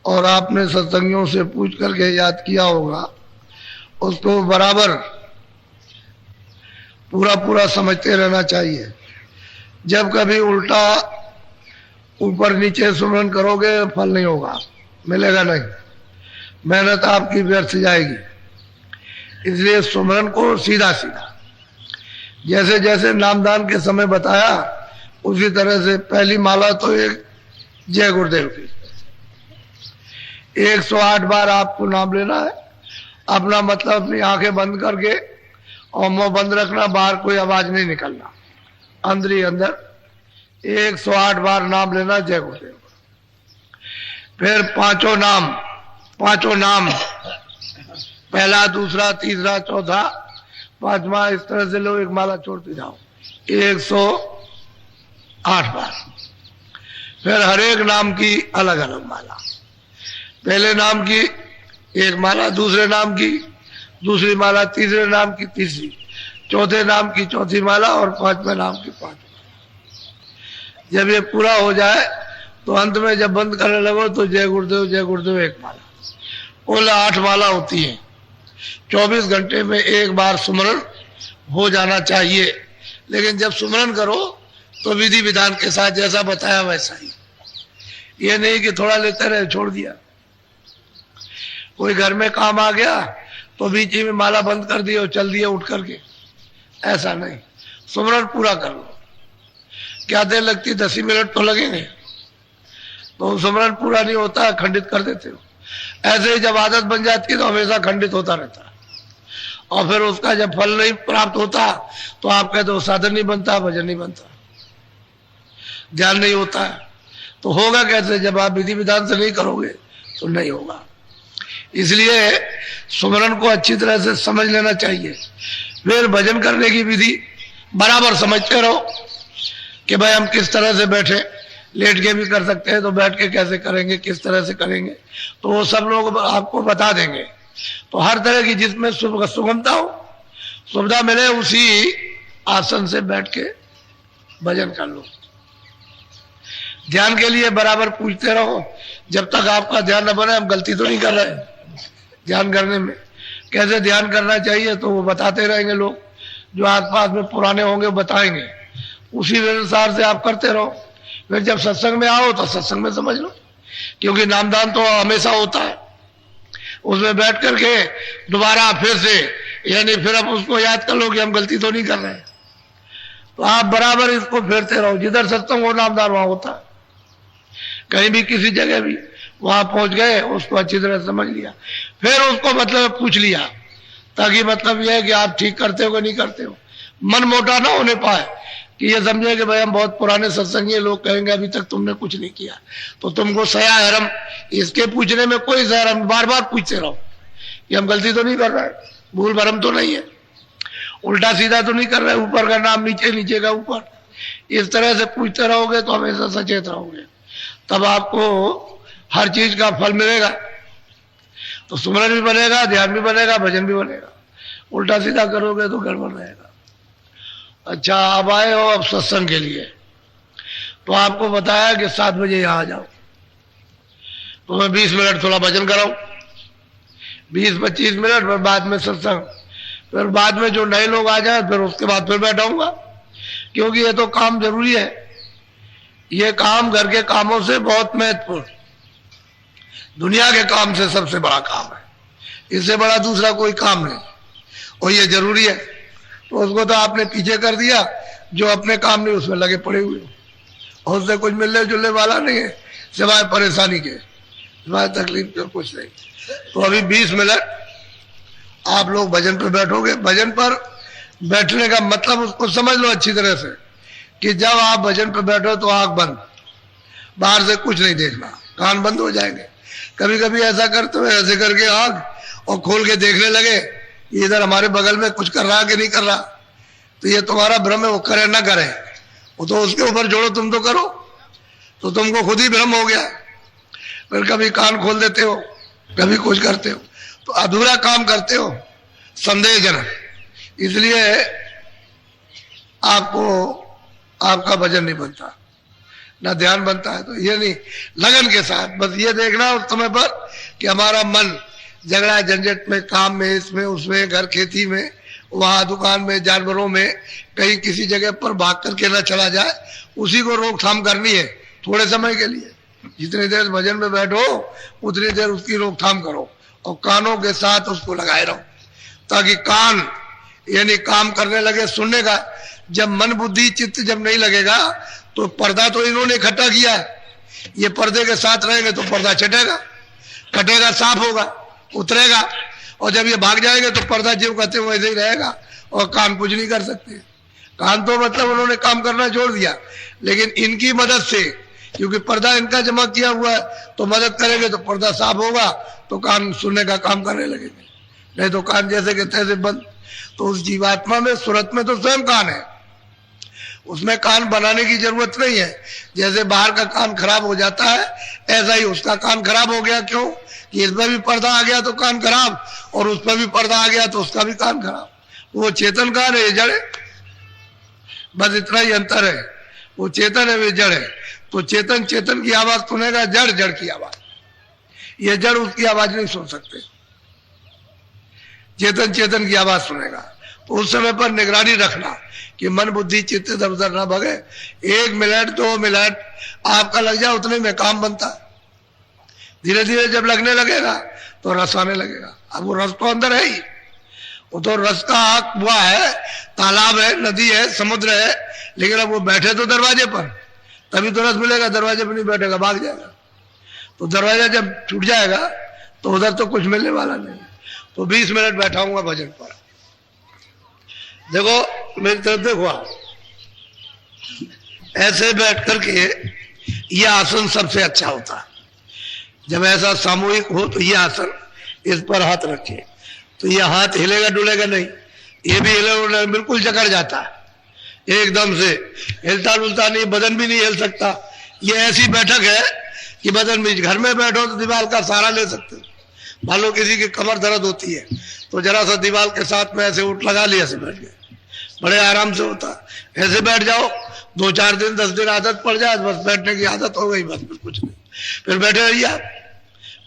और आपने सत्संगियों से पूछ करके याद किया होगा, उसको बराबर पूरा पूरा समझते रहना चाहिए। जब कभी उल्टा ऊपर नीचे सुमरन करोगे फल नहीं होगा, मिलेगा नहीं, मेहनत आपकी व्यर्थ जाएगी। इसलिए सुमरन को सीधा सीधा जैसे जैसे नामदान के समय बताया उसी तरह से पहली माला तो एक जय गुरुदेव की 108 बार आपको नाम लेना है। अपना मतलब अपनी आंखें बंद करके और मुंह बंद रखना, बाहर कोई आवाज नहीं निकलना, अंदर ही अंदर 108 बार नाम लेना जय गुरुदेव। फिर पांचों नाम पहला दूसरा तीसरा चौथा पांचवा, इस तरह से लोग एक माला छोड़ते जाओ 108 बार। फिर हर एक नाम की अलग अलग माला, पहले नाम की एक माला, दूसरे नाम की दूसरी माला, तीसरे नाम की तीसरी, चौथे नाम की चौथी माला और पांचवें नाम की पांचवी। जब ये पूरा हो जाए तो अंत में जब बंद करने लगो तो जय गुरुदेव एक माला। कुल 8 माला होती है। 24 घंटे में एक बार सुमरन हो जाना चाहिए। लेकिन जब सुमरन करो तो विधि विधान के साथ जैसा बताया वैसा ही, ये नहीं कि थोड़ा लेते रहे छोड़ दिया। कोई घर में काम आ गया तो बीच में माला बंद कर दी और चल दिए उठ करके, ऐसा नहीं। सुमरन पूरा कर लो। क्या देर लगती, 10 ही मिनट तो लगेंगे, तो सुमरन पूरा नहीं होता, खंडित कर देते हो। ऐसे ही जब आदत बन जाती है तो हमेशा खंडित होता रहता है, और फिर उसका जब फल नहीं प्राप्त होता तो आप कहते हो साधन नहीं बनता, भजन नहीं बनता, ध्यान नहीं होता है। तो होगा कैसे? जब आप विधि विधान से नहीं करोगे तो नहीं होगा। इसलिए सुमरन को अच्छी तरह से समझ लेना चाहिए। फिर भजन करने की विधि बराबर समझते रहो कि भाई हम किस तरह से बैठे, लेट के भी कर सकते हैं तो बैठ के कैसे करेंगे, किस तरह से करेंगे, तो वो सब लोग आपको बता देंगे। तो हर तरह की जिसमें सुगमता हो, सुविधा मिले, उसी आसन से बैठ के भजन कर लो। ध्यान के लिए बराबर पूछते रहो। जब तक आपका ध्यान न बने, हम गलती तो नहीं कर रहे ध्यान करने में, कैसे ध्यान करना चाहिए तो वो बताते रहेंगे लोग, जो आसपास में पुराने होंगे बताएंगे, उसी अनुसार से आप करते रहो। फिर जब सत्संग में आओ तो सत्संग में समझ लो, क्योंकि नामदान तो हमेशा होता है। उसमें बैठ करके दोबारा फिर से, यानी फिर आप उसको याद कर लो कि हम गलती तो नहीं कर रहे हैं। तो आप बराबर इसको फेरते रहो। जिधर सत्संग हो नामदान वहां होता है। कहीं भी किसी जगह भी वहां पहुंच गए, उसको अच्छी तरह समझ लिया, फिर उसको मतलब पूछ लिया, ताकि मतलब यह है कि आप ठीक करते हो कि नहीं करते हो। मन मोटा ना होने पाए कि ये समझे कि भाई हम बहुत पुराने सत्संगी, लोग कहेंगे अभी तक तुमने कुछ नहीं किया, तो तुमको सया हरम, इसके पूछने में कोई सया हरम, बार बार पूछते रहो कि हम गलती तो नहीं कर रहे, भूल भरम तो नहीं है, उल्टा सीधा तो नहीं कर रहे, ऊपर का नाम नीचे, नीचे का ऊपर। इस तरह से पूछते रहोगे तो हमेशा सचेत रहोगे, तब आपको हर चीज का फल मिलेगा। तो सुमरन भी बनेगा, ध्यान भी बनेगा, भजन भी बनेगा। उल्टा सीधा करोगे तो गड़बड़ रहेगा। अच्छा, अब आए हो अब सत्संग के लिए, तो आपको बताया कि 7 बजे यहां आ जाओ, तो मैं 20 मिनट थोड़ा भजन कराऊं, 20-25 मिनट, फिर बाद में सत्संग, फिर बाद में जो नए लोग आ जाए फिर उसके बाद फिर बैठाऊंगा, क्योंकि ये तो काम जरूरी है। ये काम घर के कामों से बहुत महत्वपूर्ण, दुनिया के काम से सबसे बड़ा काम है, इससे बड़ा दूसरा कोई काम नहीं, और ये जरूरी है। तो उसको तो आपने पीछे कर दिया, जो अपने काम नहीं उसमें लगे पड़े हुए, और उससे कुछ मिलने जुलने वाला नहीं है, सिवाय परेशानी के, सिवाय तकलीफ के कुछ नहीं। तो अभी 20 मिनट आप लोग भजन पर बैठोगे। भजन पर बैठने का मतलब उसको समझ लो अच्छी तरह से, कि जब आप भजन पर बैठो तो आंख बंद, बाहर से कुछ नहीं देखना, कान बंद हो जाएंगे। कभी कभी ऐसा करते हुए ऐसे करके आंख और खोल के देखने लगे इधर हमारे बगल में कुछ कर रहा कि नहीं कर रहा, तो ये तुम्हारा भ्रम है, वो करे ना करे, वो तो उसके ऊपर जोड़ो, तुम तो करो, तो तुमको खुद ही भ्रम हो गया। फिर कभी कान खोल देते हो, कभी कुछ करते हो, तो अधूरा काम करते हो, संदेहजनक। इसलिए आपको आपका भजन नहीं बनता। ना ध्यान बनता है। तो ये नहीं, लगन के साथ बस ये देखना उस समय पर कि हमारा मन झगड़ा झंझट में, काम में, इसमें उसमें, घर खेती में, वहां दुकान में, जानवरों में, कहीं किसी जगह पर भाग करके न चला जाए, उसी को रोकथाम करनी है थोड़े समय के लिए। जितनी देर भजन में बैठो उतनी देर उसकी रोकथाम करो और कानों के साथ उसको लगाए रहो, ताकि कान यानी काम करने लगे सुनने का। जब मन बुद्धि चित्त जब नहीं लगेगा तो पर्दा तो इन्होंने इकट्ठा किया है, ये पर्दे के साथ रहेंगे तो पर्दा छटेगा, कटेगा, साफ होगा, उतरेगा, और जब ये भाग जाएंगे तो पर्दा जीव कहते हैं वैसे ही रहेगा और कान कुछ नहीं कर सकते। कान तो मतलब उन्होंने काम करना छोड़ दिया, लेकिन इनकी मदद से, क्योंकि पर्दा इनका जमा किया हुआ है, तो मदद करेंगे तो पर्दा साफ होगा तो कान सुनने का काम करने लगेंगे, नहीं तो कान जैसे के तैसे बंद। तो उस जीवात्मा में, सूरत में तो स्वयं कान है, उसमें कान बनाने की जरूरत नहीं है। जैसे बाहर का कान खराब हो जाता है ऐसा ही उसका कान खराब हो गया। क्यों? कि इस पर भी पर्दा आ गया तो कान खराब, और उस पर भी पर्दा आ गया तो उसका भी कान खराब। वो चेतन कान है, ये जड़ है, बस इतना ही अंतर है। वो चेतन है, वे जड़ है। तो चेतन चेतन की आवाज सुनेगा, जड़ जड़ की आवाज। ये जड़ उसकी आवाज नहीं सुन सकते, चेतन चेतन की आवाज सुनेगा। तो उस समय पर निगरानी रखना कि मन बुद्धि चित्त इधर उधर ना भगे। 1 मिनट 2 मिनट आपका लग जाए उतने में काम बनता है। धीरे धीरे जब लगने लगेगा तो रस आने लगेगा। अब वो रस तो अंदर है ही, वो तो रस का आग हुआ है, तालाब है, नदी है, समुद्र है, लेकिन अब वो बैठे तो दरवाजे पर, तभी तो रस मिलेगा। दरवाजे पर नहीं बैठेगा, भाग जाएगा। तो दरवाजा जब टूट जाएगा तो उधर तो कुछ मिलने वाला नहीं। तो 20 मिनट बैठाऊंगा भजन पर। देखो मेरी तरफ देखो, आप ऐसे बैठ करके, ये आसन सबसे अच्छा होता है। जब ऐसा सामूहिक हो तो ये आसन, इस पर हाथ रखे तो ये हाथ हिलेगा डुलेगा नहीं, ये भी हिलेगा बिल्कुल जकड़ जाता है एकदम से, हिलता डुलता नहीं, बदन भी नहीं हिल सकता। ये ऐसी बैठक है कि बदन भी, घर में बैठो तो दीवार का सहारा ले सकते हो। मान लो किसी की कमर दर्द होती है तो जरा सा दीवार के साथ में ऐसे उठ लगा लिया, ऐसे बैठ गए, बड़े आराम से होता है। ऐसे बैठ जाओ, 2-4 दिन 10 दिन आदत पड़ जाए, बस बैठने की आदत हो गई, बस फिर कुछ नहीं, फिर बैठे रहिए आप,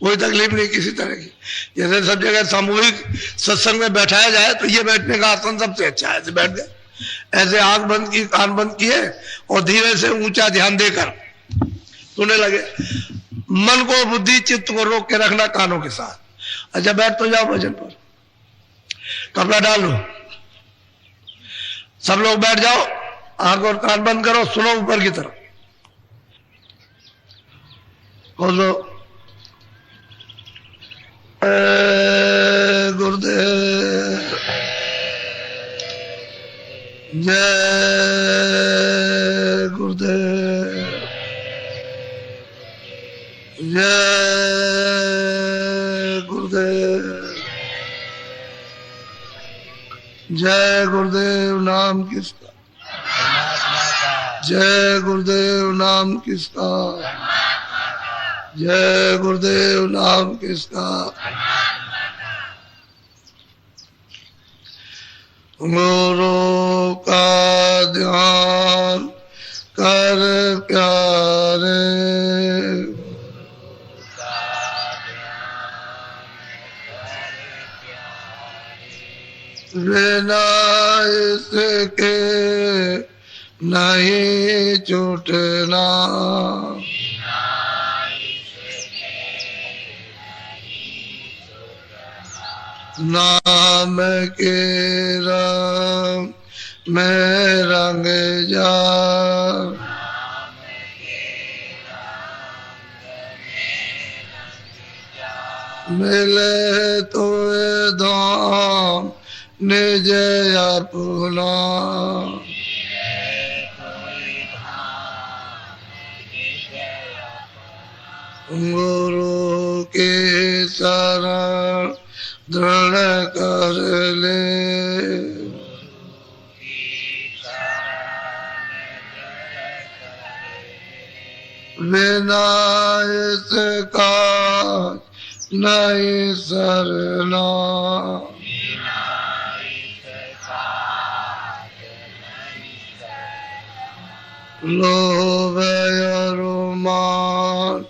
कोई तकलीफ नहीं किसी तरह की। जैसे सब जगह सामूहिक सत्संग में बैठाया जाए तो ये बैठने का आसन सबसे अच्छा है। ऐसे बैठ गए, ऐसे आंख बंद की, कान बंद किए और धीरे से ऊंचा ध्यान देकर सुनने लगे। मन को, बुद्धि चित्त को रोक के रखना कानों के साथ। अच्छा बैठ तो जाओ भजन पर, कपड़ा डाल लो, सब लोग बैठ जाओ, आंख और कान बंद करो, सुनो ऊपर की तरफ, बोलो गुरुदेव जय गुरुदेव जय गुरुदेव जय गुरुदेव। नाम किसका? जय गुरुदेव। नाम किसका? जय गुरुदेव। नाम किसका? गुरु का ध्यान कर प्यारे, बिना इसके नहीं छूटना, नाम के रंग में रंग जा, मिले तो धाम निज अपना, गुरु के शरण दृढ़ कर ले, बिना इसका नहीं सरना, लोभ और अरमान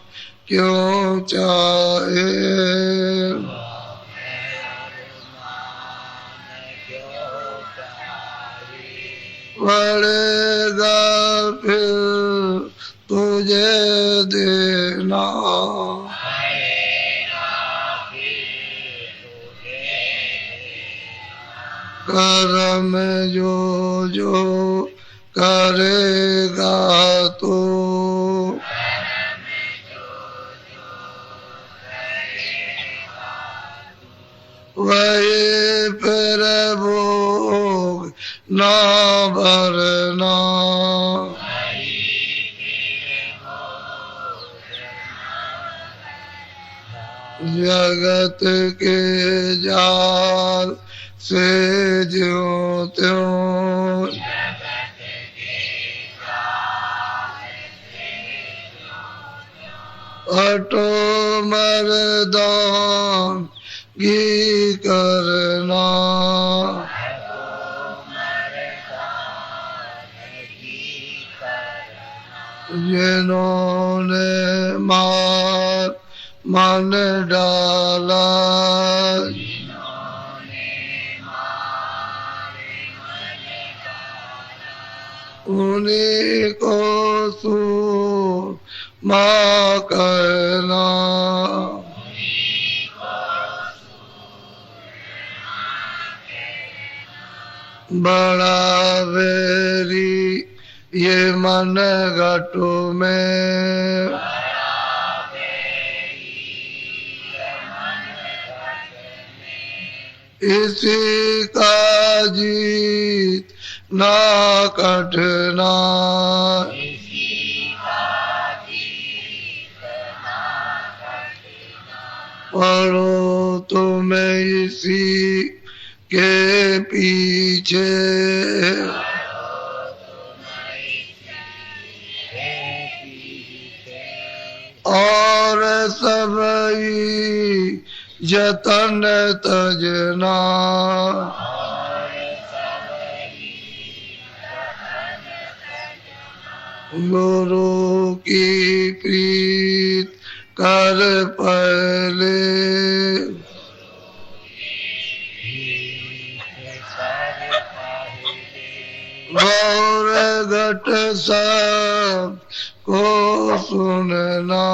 क्यों चाहे, पड़ेगा फिर तुझे देना, करम जो जो करेगा तो, वही फिर भोग ना भरना, जगत के जाल से ज्यों त्यों, हटो मर्दान गी करना, जिन्होंने मार मन डाला, उन्हीं को सूरमा करना, बड़ा वेरी ये मन घटो में, इसी का जीत ना कटना, पढ़ो तुम्हें इसी के पीछे, और सब जतन तजना, गुरु की प्रीत कर पहले, गौर घट सब को सुनना,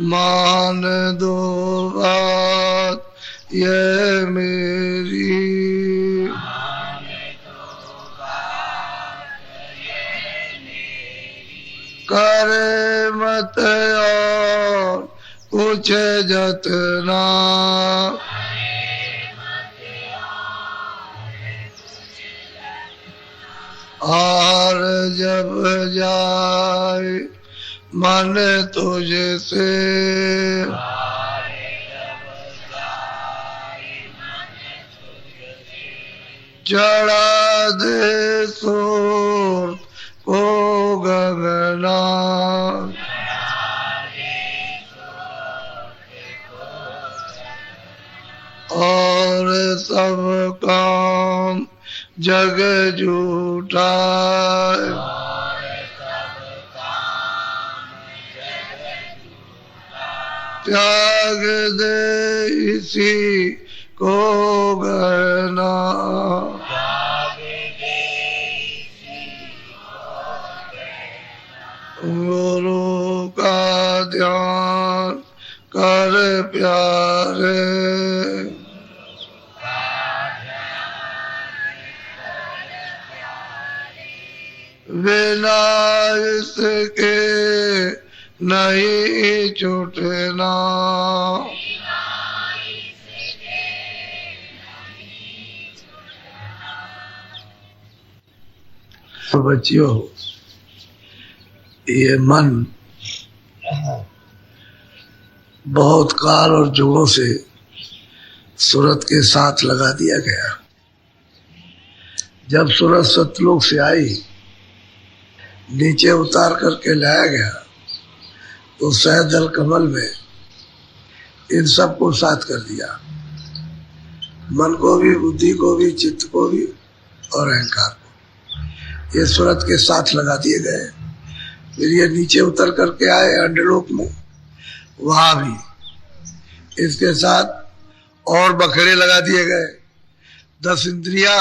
मान दो बात ये मेरी, करे मत और कुछ जतना, और जब जाए मन तुझसे, चढ़ा दे सूर को गगना, और सब काम जग झूठा, त्याग दे इसी को गहना, गुरु का ध्यान कर प्यारे, बिना इसके नहीं छूटना, बच्चियों, ये मन बहुत काल और जुगों से सूरत के साथ लगा दिया गया। जब सूरत सतलोक से आई, नीचे उतार करके लाया गया, तो सहजल कमल में इन सब को साथ कर दिया। मन को भी, बुद्धि को भी, चित्त को भी और अहंकार को, ये सूरत के साथ लगा दिए गए। फिर ये नीचे उतर करके आए अंडलोक में, वहां भी इसके साथ और बखेड़े लगा दिए गए। 10 इंद्रिया,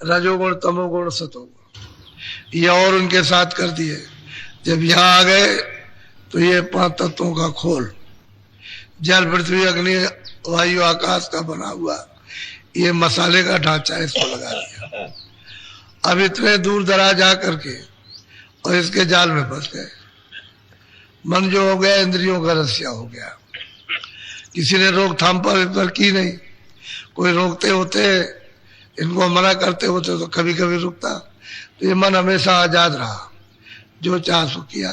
रजोगुण, तमोगुण, सतोगुण, ये और उनके साथ कर दिए। जब यहाँ आ गए तो ये 5 तत्वों का खोल, जल, पृथ्वी, अग्नि, वायु, आकाश का बना हुआ ये मसाले का ढांचा इसको लगा दिया। अब इतने दूर दराज जा करके और इसके जाल में फंस गए। मन जो हो गया इंद्रियों का रस्सिया हो गया। किसी ने रोकथाम पर की नहीं, कोई रोकते होते, इनको मना करते होते तो कभी कभी रुकता। तो ये मन हमेशा आजाद रहा, जो चाह सो किया।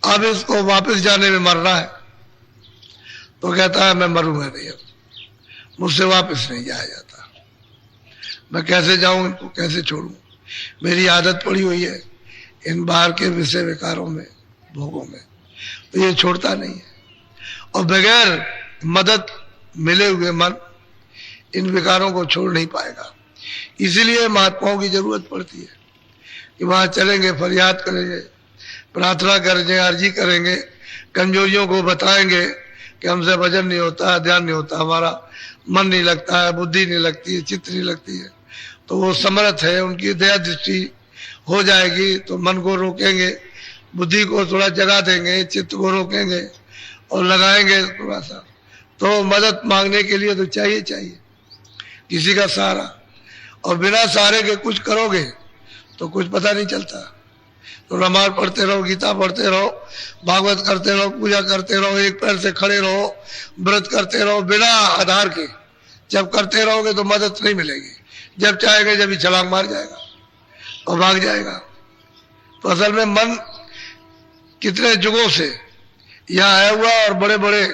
अब इसको वापस जाने में मरना है तो कहता है मैं मरूंगा नहीं, अब मुझसे वापस नहीं जाया जाता। मैं कैसे जाऊं, इनको कैसे छोड़ूं? मेरी आदत पड़ी हुई है इन बाहर के विषय विकारों में, भोगों में, तो ये छोड़ता नहीं है। और बगैर मदद मिले हुए मन इन विकारों को छोड़ नहीं पाएगा। इसीलिए महात्माओं की जरूरत पड़ती है कि वहां चलेंगे, फरियाद करेंगे, प्रार्थना करेंगे, अर्जी करेंगे, कमजोरियों को बताएंगे कि हमसे भजन नहीं होता, ध्यान नहीं होता, हमारा मन नहीं लगता है, बुद्धि नहीं लगती है, चित्त नहीं लगती है। तो वो समर्थ है, उनकी दया दृष्टि हो जाएगी तो मन को रोकेंगे, बुद्धि को थोड़ा जगा देंगे, चित्त को रोकेंगे और लगाएंगे थोड़ा सा। तो मदद मांगने के लिए तो चाहिए किसी का सहारा, और बिना सहारे के कुछ करोगे तो कुछ पता नहीं चलता। तो रामायण पढ़ते रहो, गीता पढ़ते रहो, भागवत करते रहो, पूजा करते रहो, एक पैर से खड़े रहो, व्रत करते रहो, बिना आधार के जब करते रहोगे तो मदद नहीं मिलेगी। जब चाहेगा जब ही छलांग मार जाएगा और भाग जाएगा। तो असल में मन कितने जुगों से यहाँ आया हुआ और बड़े बड़े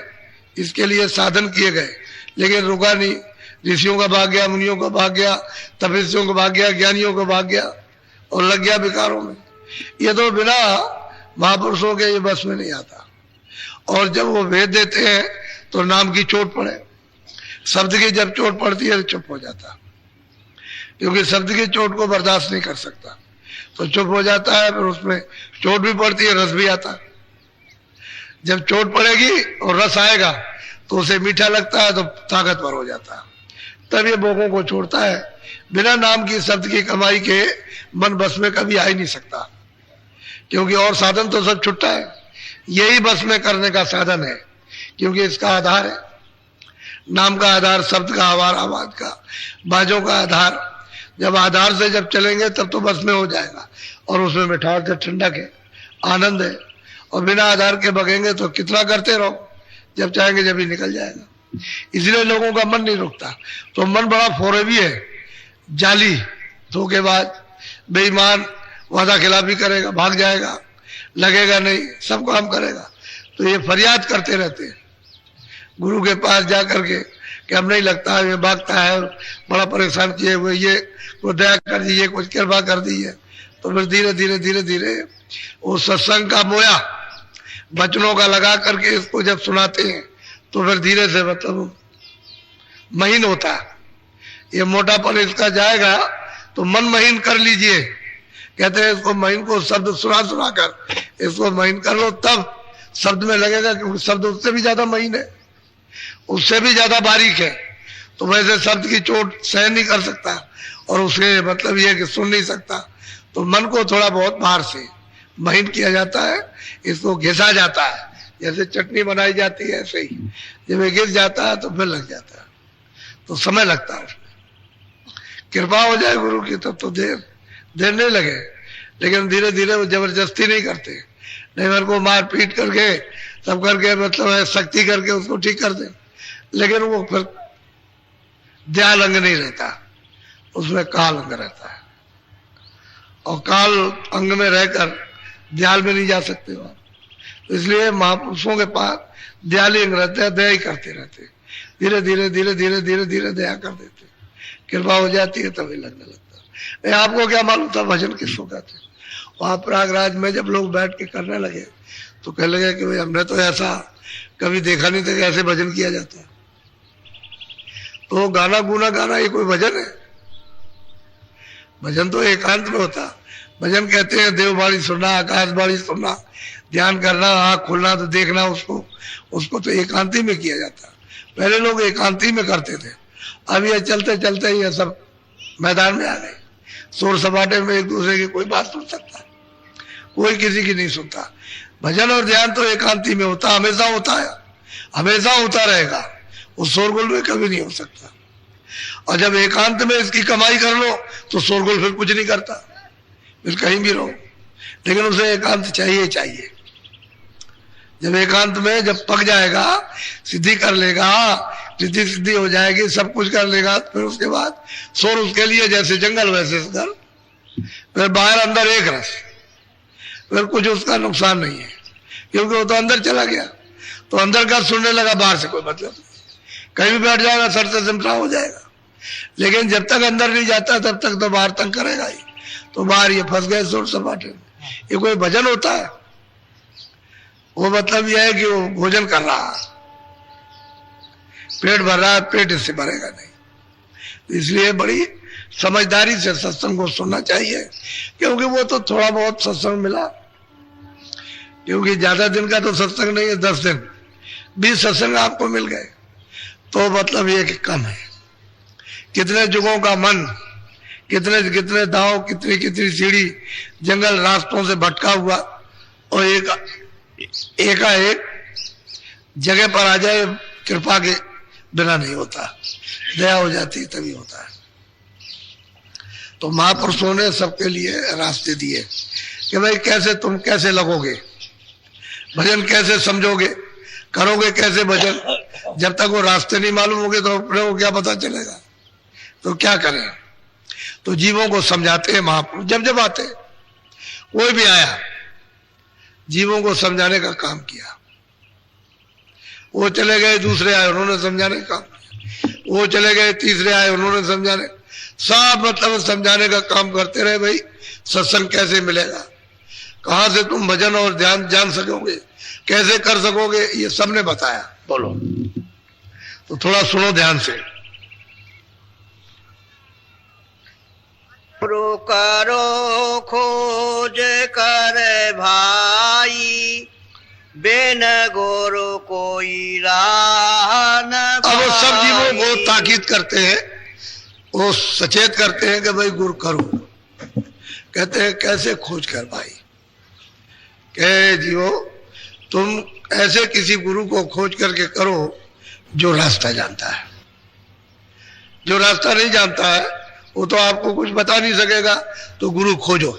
इसके लिए साधन किए गए, लेकिन रुका नहीं। ऋषियों का भाग गया, मुनियों का भाग गया, तपस्वियों का भाग गया, ज्ञानियों का भाग गया और लग गया विकारों में। ये तो बिना महापुरुषों के ये बस में नहीं आता। और जब वो भेद देते हैं तो नाम की चोट पड़े, शब्द की जब चोट पड़ती है तो चुप हो जाता, क्योंकि शब्द की चोट को बर्दाश्त नहीं कर सकता तो चुप हो जाता है। फिर उसमें चोट भी पड़ती है, रस भी आता है। जब चोट पड़ेगी और रस आएगा तो उसे मीठा लगता है तो ताकतवर हो जाता है। तब ये भोगों को छोड़ता है। बिना नाम की, शब्द की कमाई के मन बस में कभी आ ही नहीं सकता, क्योंकि और साधन तो सब छुट्टा है। यही बस में करने का साधन है, क्योंकि इसका आधार है। नाम का आधार, शब्द का आधार, आवाज का, बाजों का आधार। जब आधार से जब चलेंगे तब तो बस में हो जाएगा, और उसमें मिठास है, ठंडक है, आनंद है। और बिना आधार के बगेंगे तो कितना करते रहो, जब चाहेंगे जब ही निकल जाएगा। इसलिए लोगों का मन नहीं रुकता। तो मन बड़ा फोरेबी है, जाली, धोखेबाज, बेईमान, वादा खिलाफी करेगा, भाग जाएगा, लगेगा नहीं, सब काम करेगा। तो ये फरियाद करते रहते हैं गुरु के पास जा करके कि हम नहीं लगता है, ये भागता है, बड़ा परेशान किए हुए, ये को दया कर दीजिए, कुछ कृपा कर दीजिए। तो फिर धीरे धीरे धीरे धीरे वो सत्संग का बोया वचनों का लगा करके इसको जब सुनाते हैं तो फिर धीरे से मतलब महीन होता है। ये मोटापन इसका जाएगा तो मन महीन कर लीजिए। कहते हैं इसको महीन को शब्द सुना सुना कर इसको महीन कर लो, तब शब्द में लगेगा, क्योंकि शब्द उससे भी ज्यादा महीन है, उससे भी ज्यादा बारीक है। तो वैसे शब्द की चोट सहन नहीं कर सकता और उसके मतलब ये कि सुन नहीं सकता। तो मन को थोड़ा बहुत बाहर से महीन किया जाता है, इसको घिसा जाता है, जैसे चटनी बनाई जाती है ऐसे ही। जब ये गिर जाता है तो फिर लग जाता है, तो समय लगता है उसमें। कृपा हो जाए गुरु की तब तो देर नहीं लगे, लेकिन धीरे धीरे वो जबरदस्ती नहीं करते, नहीं मेरे को मार पीट करके सब करके मतलब शक्ति करके उसको ठीक कर दे, लेकिन वो फिर दयाल अंग नहीं रहता, उसमें काल अंग रहता है। और काल अंग में रहकर दयाल में नहीं जा सकते वहां। तो इसलिए महापुरुषों के पास दयाली अंग रहते हैं, दया ही करते रहते हैं। धीरे धीरे धीरे धीरे धीरे धीरे दया कर देते, कृपा हो जाती है, तभी लगने लगता है। आपको क्या मालूम था भजन किसको कहते? वहां प्रयागराज में जब लोग बैठ के करने लगे तो कहने लगे कि भाई हमने तो ऐसा कभी देखा नहीं था कि ऐसे भजन किया जाता है। तो गाना गुना गाना ये कोई भजन है? भजन तो एकांत में होता। भजन कहते हैं देववाणी सुनना, आकाशवाणी सुनना, ध्यान करना, आँख खोलना तो देखना उसको तो एकांती में किया जाता। पहले लोग एकांती में करते थे, अब ये चलते चलते ये सब मैदान में आ गए। शोर सपाटे में एक दूसरे की कोई बात सुन सकता, कोई किसी की नहीं सुनता। भजन और ध्यान तो एकांती में होता, हमेशा होता है, हमेशा होता रहेगा, उस शोरगुल में कभी नहीं हो सकता। और जब एकांत में इसकी कमाई कर लो तो शोरगुल फिर कुछ नहीं करता, फिर कहीं भी रहो, लेकिन उसे एकांत चाहिए चाहिए। जब एकांत में जब पक जाएगा, सिद्धि कर लेगा, सिद्धि सिद्धि हो जाएगी, सब कुछ कर लेगा, फिर उसके बाद शोर उसके लिए जैसे जंगल वैसे घर, फिर बाहर अंदर एक रस, फिर कुछ उसका नुकसान नहीं है, क्योंकि वो तो अंदर चला गया, तो अंदर का सुनने लगा, बाहर से कोई मतलब नहीं। कहीं भी बैठ जाएगा सर से सिमटा हो जाएगा, लेकिन जब तक अंदर नहीं जाता तब तक तो बाहर तंग करेगा ही। तो बाहर ये फंस गए शोर सपाटे में। ये कोई भजन होता है? वो मतलब यह है कि वो भोजन कर रहा है, पेट भर रहा है, पेट इससे भरेगा नहीं। इसलिए बड़ी समझदारी से सत्संग को सुनना चाहिए, क्योंकि वो तो थोड़ा बहुत सत्संग मिला, क्योंकि ज्यादा दिन का तो सत्संग नहीं है, 10 दिन 20 सत्संग आपको मिल गए तो मतलब ये कि कम है। कितने जुगों का मन, कितने कितने दांव, कितनी कितनी सीढ़ी जंगल रास्तों से भटका हुआ, और एकाएक जगह पर आ जाए, कृपा के बिना नहीं होता, दया हो जाती तभी होता है। तो महापुरुषों ने सबके लिए रास्ते दिए कि भाई कैसे तुम कैसे लगोगे भजन, कैसे समझोगे, करोगे कैसे भजन। जब तक वो रास्ते नहीं मालूम होंगे तो अपने को क्या पता चलेगा, तो क्या करें। तो जीवों को समझाते हैं महापुरुष, जब जब आते, कोई भी आया जीवों को समझाने का काम किया। वो चले गए, दूसरे आए, उन्होंने समझाने का काम किया, वो चले गए, तीसरे आए, उन्होंने समझाने, सब मतलब समझाने का काम करते रहे। भाई सत्संग कैसे मिलेगा, कहां से तुम भजन और ध्यान जान सकोगे, कैसे कर सकोगे, ये सबने बताया। बोलो, तो थोड़ा सुनो ध्यान से। करो खोज कर भाई, बिन गुरु कोई राह न। अब वो सब जीवों को ताकीद करते हैं, वो सचेत करते हैं कि भाई गुरु करो। कहते हैं कैसे खोज कर भाई, कहे जीवो तुम ऐसे किसी गुरु को खोज करके करो जो रास्ता जानता है। जो रास्ता नहीं जानता है वो तो आपको कुछ बता नहीं सकेगा, तो गुरु खोजो,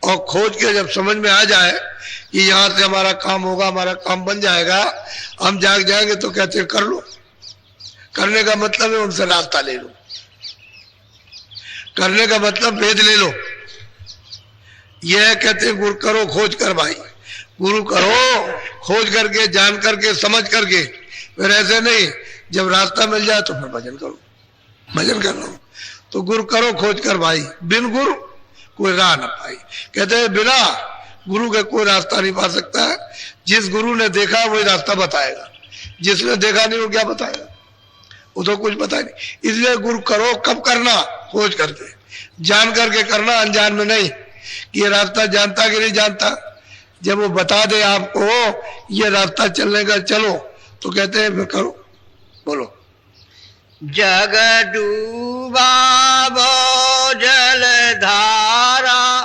और खोज के जब समझ में आ जाए कि यहाँ से हमारा काम होगा, हमारा काम बन जाएगा, हम जाग जाएंगे, तो कहते हैं कर लो। करने का मतलब है उनसे रास्ता ले लो, करने का मतलब भेद ले लो। यह कहते हैं गुरु करो खोज कर भाई, गुरु करो खोज करके, जान करके, समझ करके, फिर ऐसे नहीं जब रास्ता मिल जाए तो फिर भजन करो, भजन कर लो। तो गुरु करो खोज कर भाई, बिन गुरु कोई राह न पाई। कहते हैं बिना गुरु के कोई रास्ता नहीं पा सकता है। जिस गुरु ने देखा वही रास्ता बताएगा, जिसने देखा नहीं वो क्या बताएगा, वो तो कुछ बताए नहीं। इसलिए गुरु करो, कब करना, खोज करके, जान करके करना, अनजान में नहीं कि ये रास्ता जानता कि नहीं जानता। जब वो बता दे आपको ये रास्ता चलने का, चलो, तो कहते हैं फिर करो। बोलो, जग डूबा वो जल धारा,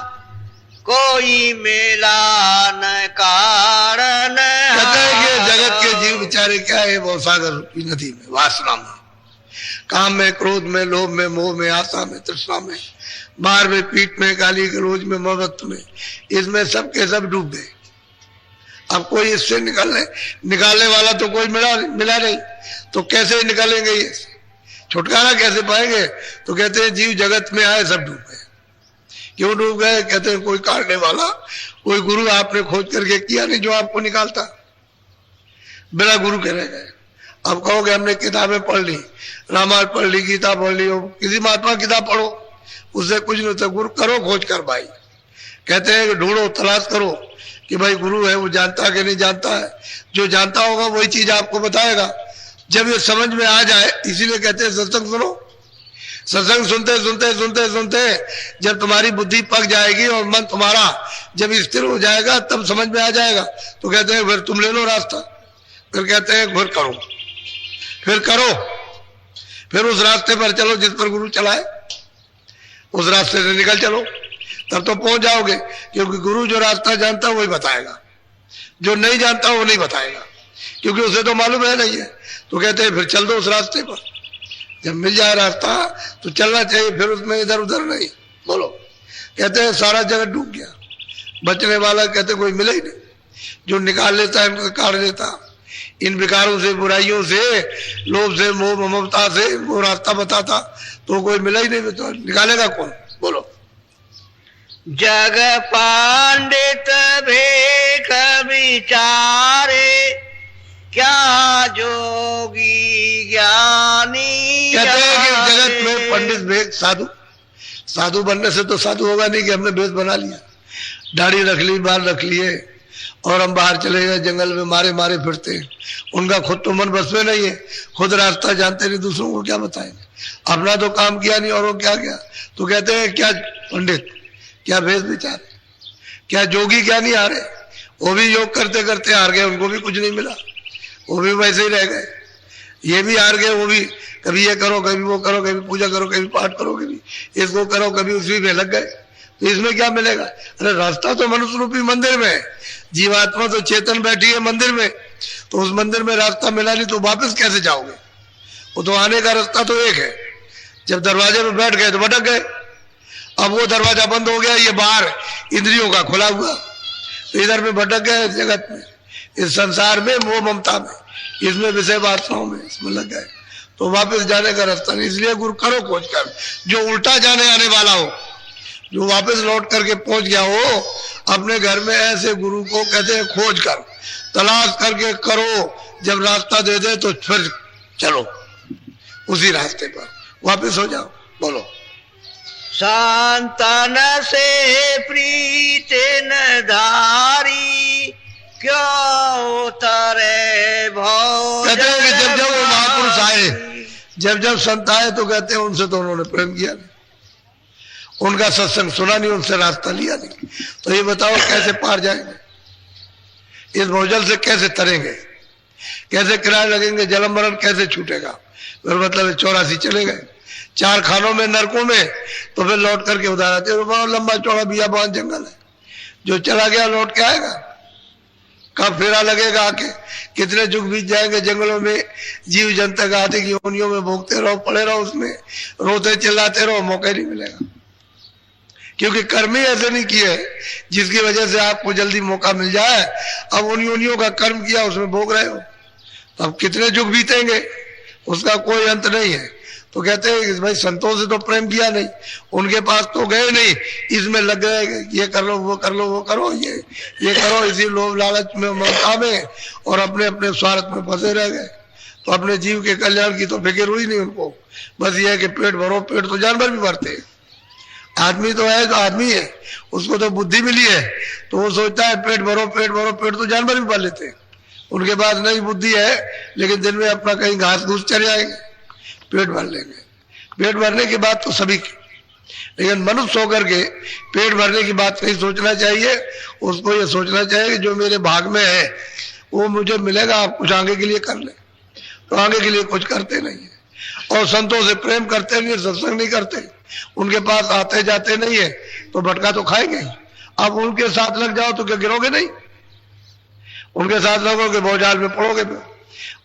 कोई मेला न कारण। कहते हैं कि जगत के जीव बेचारे क्या है, वो सागर की नदी में, वासना में, काम में, क्रोध में, लोभ में, मोह में, आशा में, तृष्णा में, मार में, पीठ में, गाली गलौज में, मोहब्बत में, इसमें सब के सब डूब गए। अब कोई इससे निकालने वाला तो कोई मिला नहीं, तो कैसे निकालेंगे, ये छुटकारा कैसे पाएंगे। तो कहते हैं जीव जगत में आए सब डूब गए। क्यों डूब गए? कहते हैं कोई काटने वाला, कोई गुरु आपने खोज करके किया नहीं जो आपको निकालता, बिना गुरु के रह गए। अब कहोगे हमने किताबें पढ़ ली, रामायण पढ़ ली, गीता पढ़ ली, किसी महात्मा किताब पढ़ो, उससे कुछ नहीं होता। गुरु करो खोज कर भाई। कहते हैं कि ढूंढो, तलाश करो कि भाई गुरु है वो जानता कि नहीं जानता है। जो जानता होगा वही चीज आपको बताएगा, जब ये समझ में आ जाए। इसीलिए कहते हैं सत्संग सुनो, सत्संग सुनते सुनते सुनते सुनते जब तुम्हारी बुद्धि पक जाएगी और मन तुम्हारा जब स्थिर हो जाएगा तब समझ में आ जाएगा। तो कहते हैं फिर तुम ले लो रास्ता। फिर कहते हैं फिर करो, फिर करो, फिर उस रास्ते पर चलो जिस पर गुरु चलाए, उस रास्ते से निकल चलो, तब तो पहुंच जाओगे। क्योंकि गुरु जो रास्ता जानता है वही बताएगा, जो नहीं जानता वो नहीं बताएगा, क्योंकि उसे तो मालूम है नहीं है। तो कहते हैं फिर चल दो उस रास्ते पर, जब मिल जाए रास्ता तो चलना चाहिए, फिर उसमें इधर उधर नहीं। बोलो, कहते हैं सारा जगत डूब गया, बचने वाला कहते कोई मिला ही नहीं, जो निकाल लेता है इनको काट लेता। इन विकारों से, बुराइयों से, लोभ से, मोह ममता से वो रास्ता बताता तो कोई मिला ही नहीं, तो निकालेगा कौन? बोलो। जग पंडित भेख विचारे, क्या जोगी ज्ञानी। कहते हैं कि जगत में पंडित भेख साधु, साधु बनने से तो साधु होगा नहीं कि हमने भेष बना लिया, दाढ़ी रख ली, बाल रख लिए और हम बाहर चले गए जंगल में मारे मारे फिरते हैं। उनका खुद तो मन बस में नहीं है, खुद रास्ता जानते नहीं, दूसरों को क्या बताएंगे? अपना तो काम किया नहीं और वो क्या किया। तो कहते हैं क्या पंडित, क्या भेष विचार, क्या जोगी क्या नहीं हारे? वो भी योग करते करते हार गए, उनको भी कुछ नहीं मिला, वो भी वैसे ही रह गए। ये भी हार गए, वो भी कभी ये करो कभी वो करो, कभी पूजा करो कभी पाठ करो, कभी इसको करो, कभी उसी में लग गए। तो इसमें क्या मिलेगा? अरे रास्ता तो मनुष्य रूपी मंदिर में है, जीवात्मा तो चेतन बैठी है मंदिर में, तो उस मंदिर में रास्ता मिला नहीं तो वापस कैसे जाओगे? वो तो आने का रास्ता तो एक है। जब दरवाजे में बैठ गए तो भटक गए, अब वो दरवाजा बंद हो गया, ये बाहर इंद्रियों का खुला हुआ, तो इधर में भटक गए, इस जगत में, इस संसार में, मोह ममता में, इसमें विषय वासनाओं में, इसमें लग गए, तो वापस जाने का रास्ता नहीं। इसलिए गुरु करो खोज कर, जो उल्टा जाने आने वाला हो, जो वापस लौट करके पहुंच गया हो अपने घर में, ऐसे गुरु को कहते हैं खोज कर, तलाश करके करो। जब रास्ता दे दे तो फिर चलो उसी रास्ते पर, वापस हो जाओ। बोलो। संतन से प्रीत न धारी, क्यों उतरे भोजन। कहते हैं कि जब जब वो महापुरुष आए, जब जब संत आए तो कहते हैं उनसे तो उन्होंने प्रेम किया नहीं, उनका सत्संग सुना नहीं, उनसे रास्ता लिया नहीं। तो ये बताओ कैसे पार जाएंगे? इस भोजल से कैसे तरेंगे? कैसे किराए लगेंगे? जन्म मरण कैसे छूटेगा? फिर मतलब 84 चले गए 4 खानों में, नरकों में, तो फिर लौट करके उधार आते। बहुत लंबा चौड़ा बियाबान जंगल है, जो चला गया लौट के आएगा? कब फेरा लगेगा आके? कितने युग बीत जाएंगे जंगलों में, जीव जंतु का आदि की योनियों में भोगते रहो, पड़े रहो उसमें, रोते चिल्लाते रहो, मौका नहीं मिलेगा। क्योंकि कर्म ही ऐसे नहीं किए जिसकी वजह से आपको जल्दी मौका मिल जाए। अब उन योनियों का कर्म किया, उसमें भोग रहे हो, तो अब कितने युग बीतेंगे, उसका कोई अंत नहीं है। तो कहते हैं कि भाई संतों से तो प्रेम किया नहीं, उनके पास तो गए नहीं, इसमें लग गए, ये कर लो वो कर लो वो करो, ये करो, इसी लोभ लालच में, ममता में, और अपने अपने स्वार्थ में फंसे रह गए। तो अपने जीव के कल्याण की तो फिक्र हुई नहीं उनको, बस ये है कि पेट भरो। पेट तो जानवर भी भरते हैं, आदमी तो है, तो आदमी है, उसको तो बुद्धि मिली है, तो वो सोचता है पेट भरो पेट भरो। पेट तो जानवर भी भर लेते हैं, उनके पास नहीं बुद्धि है, लेकिन दिन में अपना कहीं घास घूस चले जाएंगे, पेट भर लेंगे। पेट भरने की बात तो सभी की, लेकिन मनुष्य होकर के पेट भरने की बात नहीं सोचना चाहिए। उसको ये सोचना चाहिए कि जो मेरे भाग में है वो मुझे मिलेगा, आप कुछ आगे के लिए कर ले। तो आगे के लिए कुछ करते नहीं है, और संतों से प्रेम करते नहीं, सत्संग नहीं करते, उनके पास आते जाते नहीं है, तो भटका तो खाएंगे। अब उनके साथ लग जाओ तो क्या गिरोगे नहीं? उनके साथ लगोगे, भोजाल में पड़ोगे,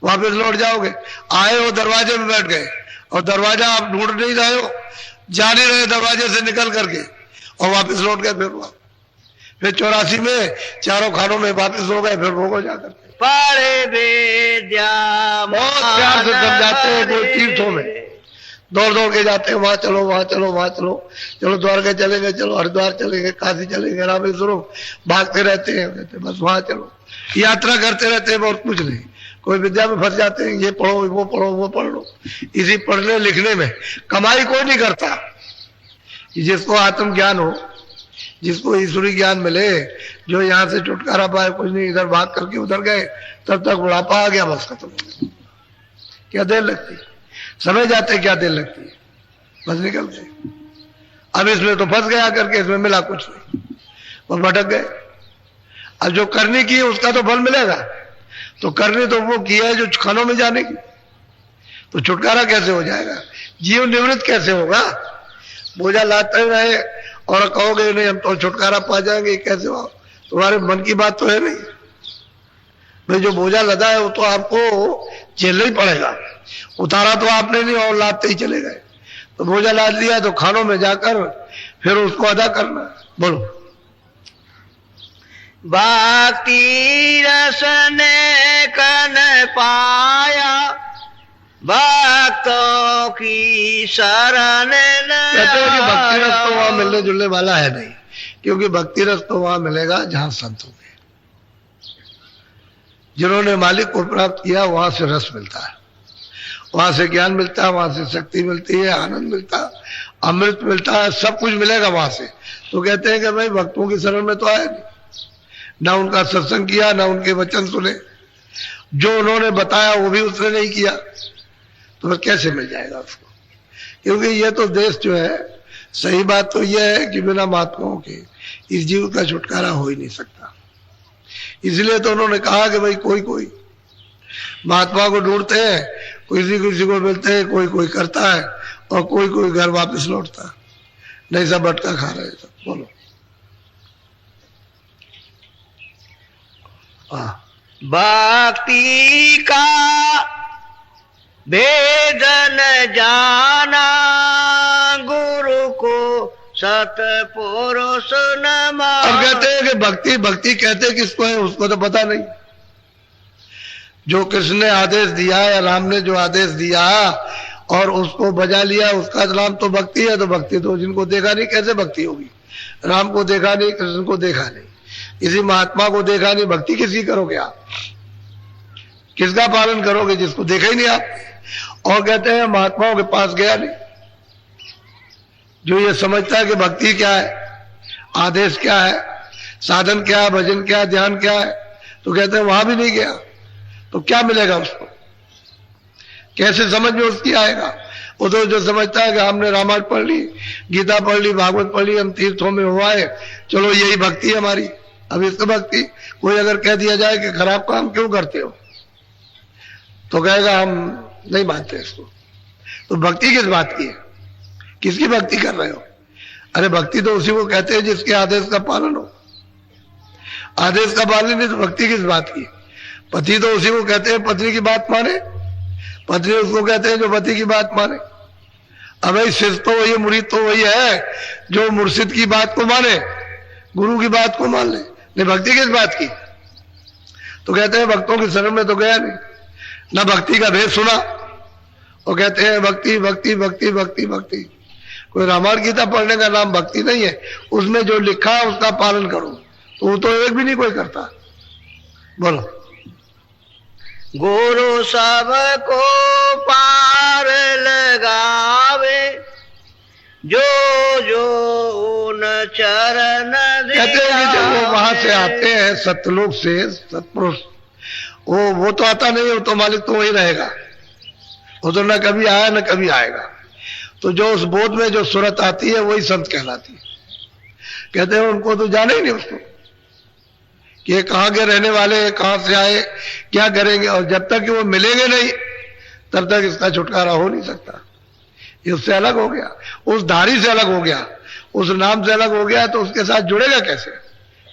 वापस लौट जाओगे। आए हो दरवाजे में बैठ गए, और दरवाजा आप ढूंढ नहीं रहे हो, जा नहीं रहे दरवाजे से निकल करके, और वापस लौट गए। फिर 84 में 4 खानों में वापस हो गए, फिर भोगो जाकर। पढ़े विद्या बहुत प्यार से समझाते हैं, कोई तीर्थों में दौड़ दौड़ के जाते हैं, वहां चलो वहां चलो वहां चलो, चलो द्वारका चलेंगे, चलो हरिद्वार चलेंगे, काशी चलेंगे, रामेश्वरम, भागते रहते हैं, कहते बस वहां चलो, यात्रा करते रहते हैं, बहुत कुछ नहीं। कोई विद्या में फंस जाते हैं, ये पढ़ो वो पढ़ो वो पढ़ लो। इसी पढ़ने लिखने में कमाई कोई नहीं करता। जिसको आत्मज्ञान हो, जिसको ईश्वरी ज्ञान मिले, जो यहाँ से छुटकारा पाए, कुछ नहीं, इधर भाग करके उधर गए, तब तक बुढ़ापा आ गया, बस खत्म हो गया। क्या देर लगती है? समझ जाते क्या देर लगती है? बस निकल गए। अब इसमें तो फंस गया करके, इसमें मिला कुछ नहीं, वो भटक गए। अब जो करने की है उसका तो फल मिलेगा, तो करने तो वो किया है जो खानों में जाने की, तो छुटकारा कैसे हो जाएगा, जीव निवृत्त कैसे होगा। बोझा लाते रहे और कहोगे नहीं हम तो छुटकारा पा जाएंगे, कैसे हो, तुम्हारे मन की बात तो है नहीं भाई। जो बोझा लदा है वो तो आपको झेलना ही पड़ेगा, उतारा तो आपने नहीं और लादते ही चले गए। तो बोझा लाद लिया तो खानों में जाकर फिर उसको अदा करना। बोलो। भक्ति रस ने कन पाया, भक्तों की शरण कहते हैं कि भक्ति रस तो वहां मिलने जुलने वाला है नहीं, क्योंकि भक्ति रस तो वहां मिलेगा जहां संत होंगे। जिन्होंने मालिक को प्राप्त किया वहां से रस मिलता है, वहां से ज्ञान मिलता है, वहां से शक्ति मिलती है, आनंद मिलता है, अमृत मिलता है, सब कुछ मिलेगा वहां से। तो कहते हैं कि भाई भक्तों की शरण में तो आया नहीं, ना उनका सत्संग किया, ना उनके वचन सुने, जो उन्होंने बताया वो भी उसने नहीं किया, तो फिर कैसे मिल जाएगा उसको। क्योंकि ये तो देश जो है, सही बात तो यह है कि बिना महात्माओं के इस जीव का छुटकारा हो ही नहीं सकता। इसलिए तो उन्होंने कहा कि भाई कोई कोई महात्मा को ढूंढते हैं, किसी किसी को मिलते हैं, कोई कोई करता है और कोई कोई घर वापस लौटता है, नहीं सब भटका खा रहे सब। बोलो। भक्ति का भेदन जाना, गुरु को सतपुरुष न माना। अब कहते हैं कि भक्ति भक्ति कहते हैं किसको है, उसको तो पता नहीं। जो कृष्ण ने आदेश दिया या राम ने जो आदेश दिया और उसको बजा लिया, उसका नाम तो भक्ति है। तो भक्ति तो जिनको देखा नहीं कैसे भक्ति होगी। राम को देखा नहीं, कृष्ण को देखा नहीं, किसी महात्मा को देखा नहीं, भक्ति किसी करोगे आप, किसका पालन करोगे जिसको देखा ही नहीं आप। और कहते हैं महात्माओं के पास गया नहीं, जो ये समझता है कि भक्ति क्या है, आदेश क्या है, साधन क्या है, भजन क्या है, ध्यान क्या है, तो कहते हैं वहां भी नहीं गया, तो क्या मिलेगा उसको, कैसे समझ में उसकी आएगा। वो तो जो समझता है कि हमने रामायण पढ़ ली, गीता पढ़ ली, भागवत पढ़ ली, हम तीर्थों में हुआए, चलो यही भक्ति है हमारी। अब इसको भक्ति कोई अगर कह दिया जाए कि खराब काम क्यों करते हो, तो कहेगा हम नहीं मानते इसको। तो भक्ति किस बात की है, किसकी भक्ति कर रहे हो। अरे भक्ति तो उसी को कहते हैं जिसके आदेश का पालन हो। आदेश का पालन नहीं तो भक्ति किस बात की। पति तो उसी को कहते हैं पत्नी की बात माने, पत्नी उसको कहते हैं जो पति की बात माने। अब भाई शिष्य तो वही, मुरीद तो वही है जो मुर्शिद की बात को माने, गुरु की बात को मान ले। नहीं भक्ति किस बात की। तो कहते हैं भक्तों की शरण में तो गया नहीं, ना भक्ति का भेद सुना, और कहते हैं भक्ति भक्ति भक्ति भक्ति भक्ति। कोई रामायण गीता पढ़ने का नाम भक्ति नहीं है, उसमें जो लिखा है उसका पालन करो, तो वो तो एक भी नहीं कोई करता। बोलो। गुरु सबको पार लगावे, जो जो उन चरण कहते हैं कि जब वो वहां से आते हैं सतलोक से, सतपुरुष, वो तो आता नहीं, वो तो मालिक तो वही रहेगा, वो तो न कभी आया न कभी आएगा। तो जो उस बोध में जो सूरत आती है वही संत कहलाती है। कहते हैं उनको तो जाने ही नहीं उसको कि ये कहाँ के रहने वाले हैं, कहाँ से आए, क्या करेंगे, और जब तक कि वो मिलेंगे नहीं तब तक इसका छुटकारा हो नहीं सकता। ये उससे अलग हो गया, उस धारी से अलग हो गया, उस नाम से अलग हो गया, तो उसके साथ जुड़ेगा कैसे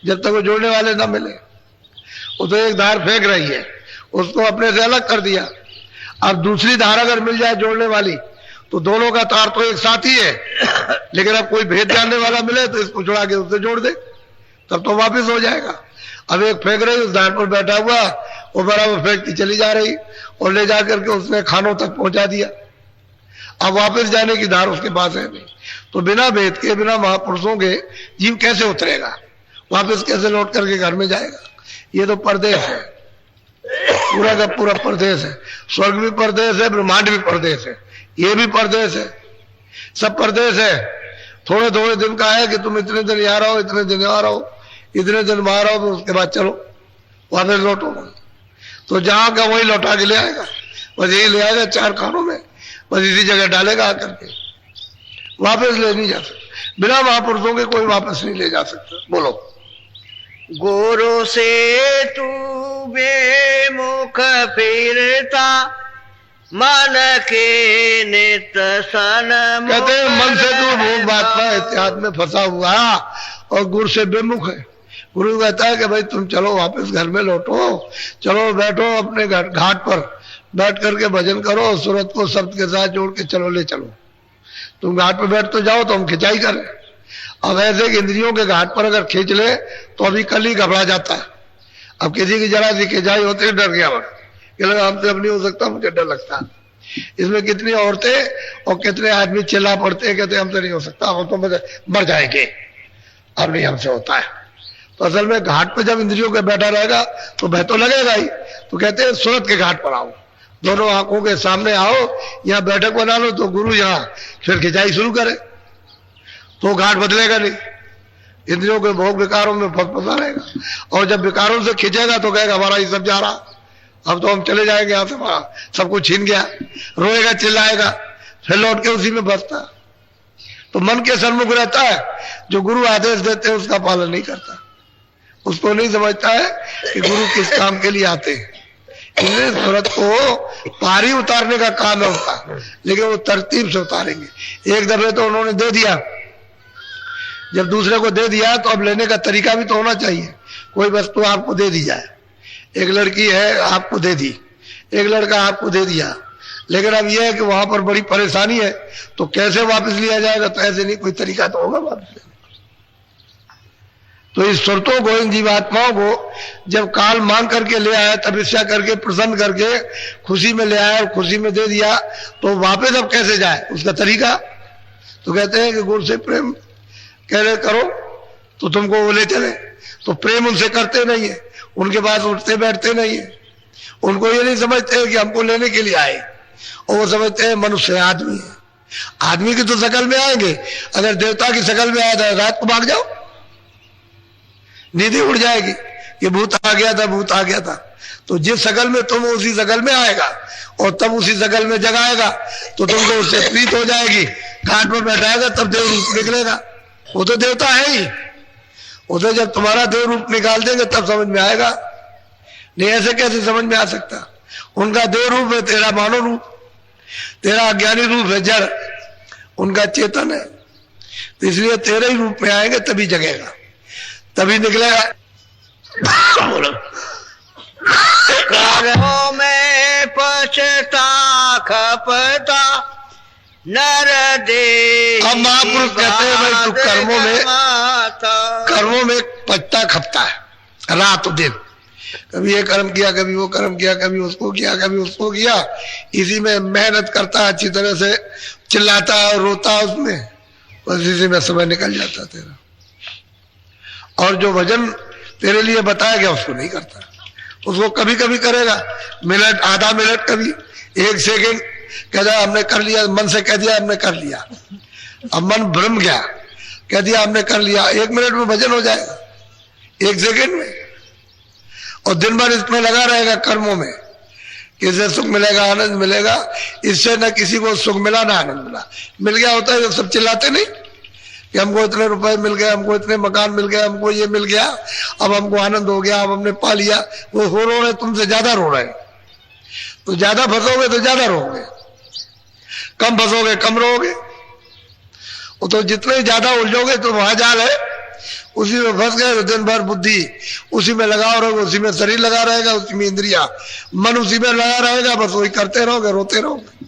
जब तक वो जोड़ने वाले ना मिले। वो तो एक धार फेंक रही है, उसको अपने से अलग कर दिया। अब दूसरी धार अगर मिल जाए जोड़ने वाली, तो दोनों का तार तो एक साथ ही है, लेकिन अब कोई भेद जानने वाला मिले तो इसको जुड़ा के उससे जोड़ दे, तब तो वापस हो जाएगा। अब एक फेंक रही, उस धार पर बैठा हुआ, वो बराबर फेंकती चली जा रही, और ले जाकर के उसने खानों तक पहुंचा दिया। अब वापस जाने की धार उसके पास है नहीं, तो बिना भेद के, बिना महापुरुषों के जीव कैसे उतरेगा, वापस कैसे लौट करके घर में जाएगा। ये तो परदेश है, पूरा का पूरा परदेश है। स्वर्ग भी परदेश है, ब्रह्मांड भी परदेश है, ये भी परदेश है, सब परदेश है। थोड़े थोड़े दिन का है कि तुम इतने दिन यहाँ रहो, इतने दिन यहाँ रहो, इतने दिन वहां रहो, तो उसके बाद चलो वापस लौटो। तो जहां का वही लौटा के ले आएगा, बस यही ले आएगा चार खानों में, बस इसी जगह डालेगा आकर के। वापस ले नहीं जा सकता। बिना महापुरुषों के कोई वापस नहीं ले जा सकता। बोलो। गुरु से तू बेमुख फिरता, मन के नित सन। कहते हैं मन से तू भोग बांटना इत्यादि में फंसा हुआ और गुरु से बेमुख है। गुरु कहता है कि भाई तुम चलो वापस घर में लौटो, चलो बैठो अपने घाट पर बैठ करके भजन करो, सूरत को शब्द के साथ जोड़ के चलो ले चलो। तुम घाट पर बैठ तो जाओ तो हम खिंचाई करें। अब ऐसे इंद्रियों के घाट पर अगर खींच ले तो अभी कल ही घबरा जाता है। अब किसी की जरा सी खिंचाई होती है डर गया हमसे अब नहीं हो सकता, मुझे डर लगता है। इसमें कितनी औरतें और कितने आदमी चिल्ला पड़ते हैं, कहते हमसे नहीं हो सकता, हम तो मर जाएंगे, अब नहीं हमसे होता है। तो असल में घाट पर जब इंद्रियों के बैठा रहेगा तो भय तो लगेगा ही। तो कहते हैं सूरत के घाट पर आओ, दोनों आंखों के सामने आओ, यहाँ बैठक बना लो तो गुरु यहाँ फिर खिंचाई शुरू करे तो घाट बदलेगा नहीं। इंद्रियों के भोग विकारों में फंसा रहेगा और जब विकारों से खींचेगा तो कहेगा हमारा ये सब जा रहा, अब तो हम चले जाएंगे यहाँ से, सब कुछ छीन गया, रोएगा चिल्लाएगा, फिर लौट के उसी में फंसता। तो मन के सन्मुख रहता है, जो गुरु आदेश देते हैं उसका पालन नहीं करता, उसको नहीं समझता है कि गुरु किस काम के लिए आते हैं। इसलिए सूरत को पारी उतारने का काम है उसका, लेकिन वो तरतीब से उतारेंगे। एक दफे तो उन्होंने दे दिया, जब दूसरे को दे दिया तो अब लेने का तरीका भी तो होना चाहिए। कोई वस्तु आपको दे दी जाए, एक लड़की है आपको दे दी, एक लड़का आपको दे दिया, लेकिन अब यह है कि वहां पर बड़ी परेशानी है तो कैसे वापस लिया जाएगा, तो ऐसे नहीं कोई तरीका तो होगा वापस लेने। तो इस सुरतों को, इन जीवात्माओं को जब काल मांग करके ले आया, तपस्या करके प्रसन्न करके खुशी में ले आया और खुशी में दे दिया, तो वापस अब कैसे जाए, उसका तरीका। तो कहते हैं कि गुरु से प्रेम कह रहे करो तो तुमको वो ले चले, तो प्रेम उनसे करते नहीं है, उनके पास उठते बैठते नहीं है। उनको ये नहीं समझते कि हमको लेने के लिए आए, और वो समझते हैं मनुष्य आदमी है। आदमी की तो शकल में आएंगे, अगर देवता की शकल में आया था रात को भाग जाओ, नींद उड़ जाएगी कि भूत आ गया था, भूत आ गया था। तो जिस शकल में तुम उसी शकल में आएगा और तब उसी शकल में जगाएगा तो तुमको उससे प्रीत हो जाएगी, घाट पर बैठाएगा तब देव रूप निकलेगा। वो तो देवता है ही, वो तो जब तुम्हारा देव रूप निकाल देंगे तब समझ में आएगा, नहीं ऐसे कैसे समझ में आ सकता। उनका देव रूप है तेरा मानव रूप, तेरा अज्ञानी रूप है जड़, उनका चेतन है। तो इसलिए तेरे ही रूप में आएंगे तभी जगेगा, तभी निकलेगा। कर्मों में पछता खपता नर दे। अब महापुरुष कहते हैं भाई तू कर्मों में पछता खपता है रात दिन, कभी ये कर्म किया, कभी वो कर्म किया, कभी उसको किया, कभी उसको किया, इसी में मेहनत करता अच्छी तरह से, चिल्लाता और रोता उसमें, बस इसी में समय निकल जाता तेरा। और जो भजन तेरे लिए बताया गया उसको नहीं करता, उसको कभी कभी करेगा, मिनट आधा मिनट, कभी एक सेकंड, कहता हमने कर लिया, मन से कह दिया हमने कर लिया, अब मन भ्रम गया, कह दिया हमने कर लिया, 1 मिनट में भजन हो जाएगा, 1 सेकंड में। और दिन भर इसमें लगा रहेगा कर्मों में, किससे सुख मिलेगा, आनंद मिलेगा, इससे न किसी को सुख मिला ना आनंद मिला। मिल गया होता है, सब चिल्लाते नहीं कि हमको इतने रुपए मिल गए, हमको इतने मकान मिल गए, हमको ये मिल गया, अब हमको आनंद हो गया, अब हमने पा लिया। वो रो रहे, तुमसे ज्यादा रो रहे। तो ज्यादा फंसोगे तो ज्यादा रोगे, कम फंसोगे कम रोगे। वो तो जितने ज्यादा उलझोगे तो वहां जाल है, उसी में फंस गए तो दिन भर बुद्धि उसी में लगा रहोगे, उसी में शरीर लगा रहेगा, उसी में इंद्रिया मन उसी में लगा रहेगा, बस वही करते रहोगे, रोते रहोगे,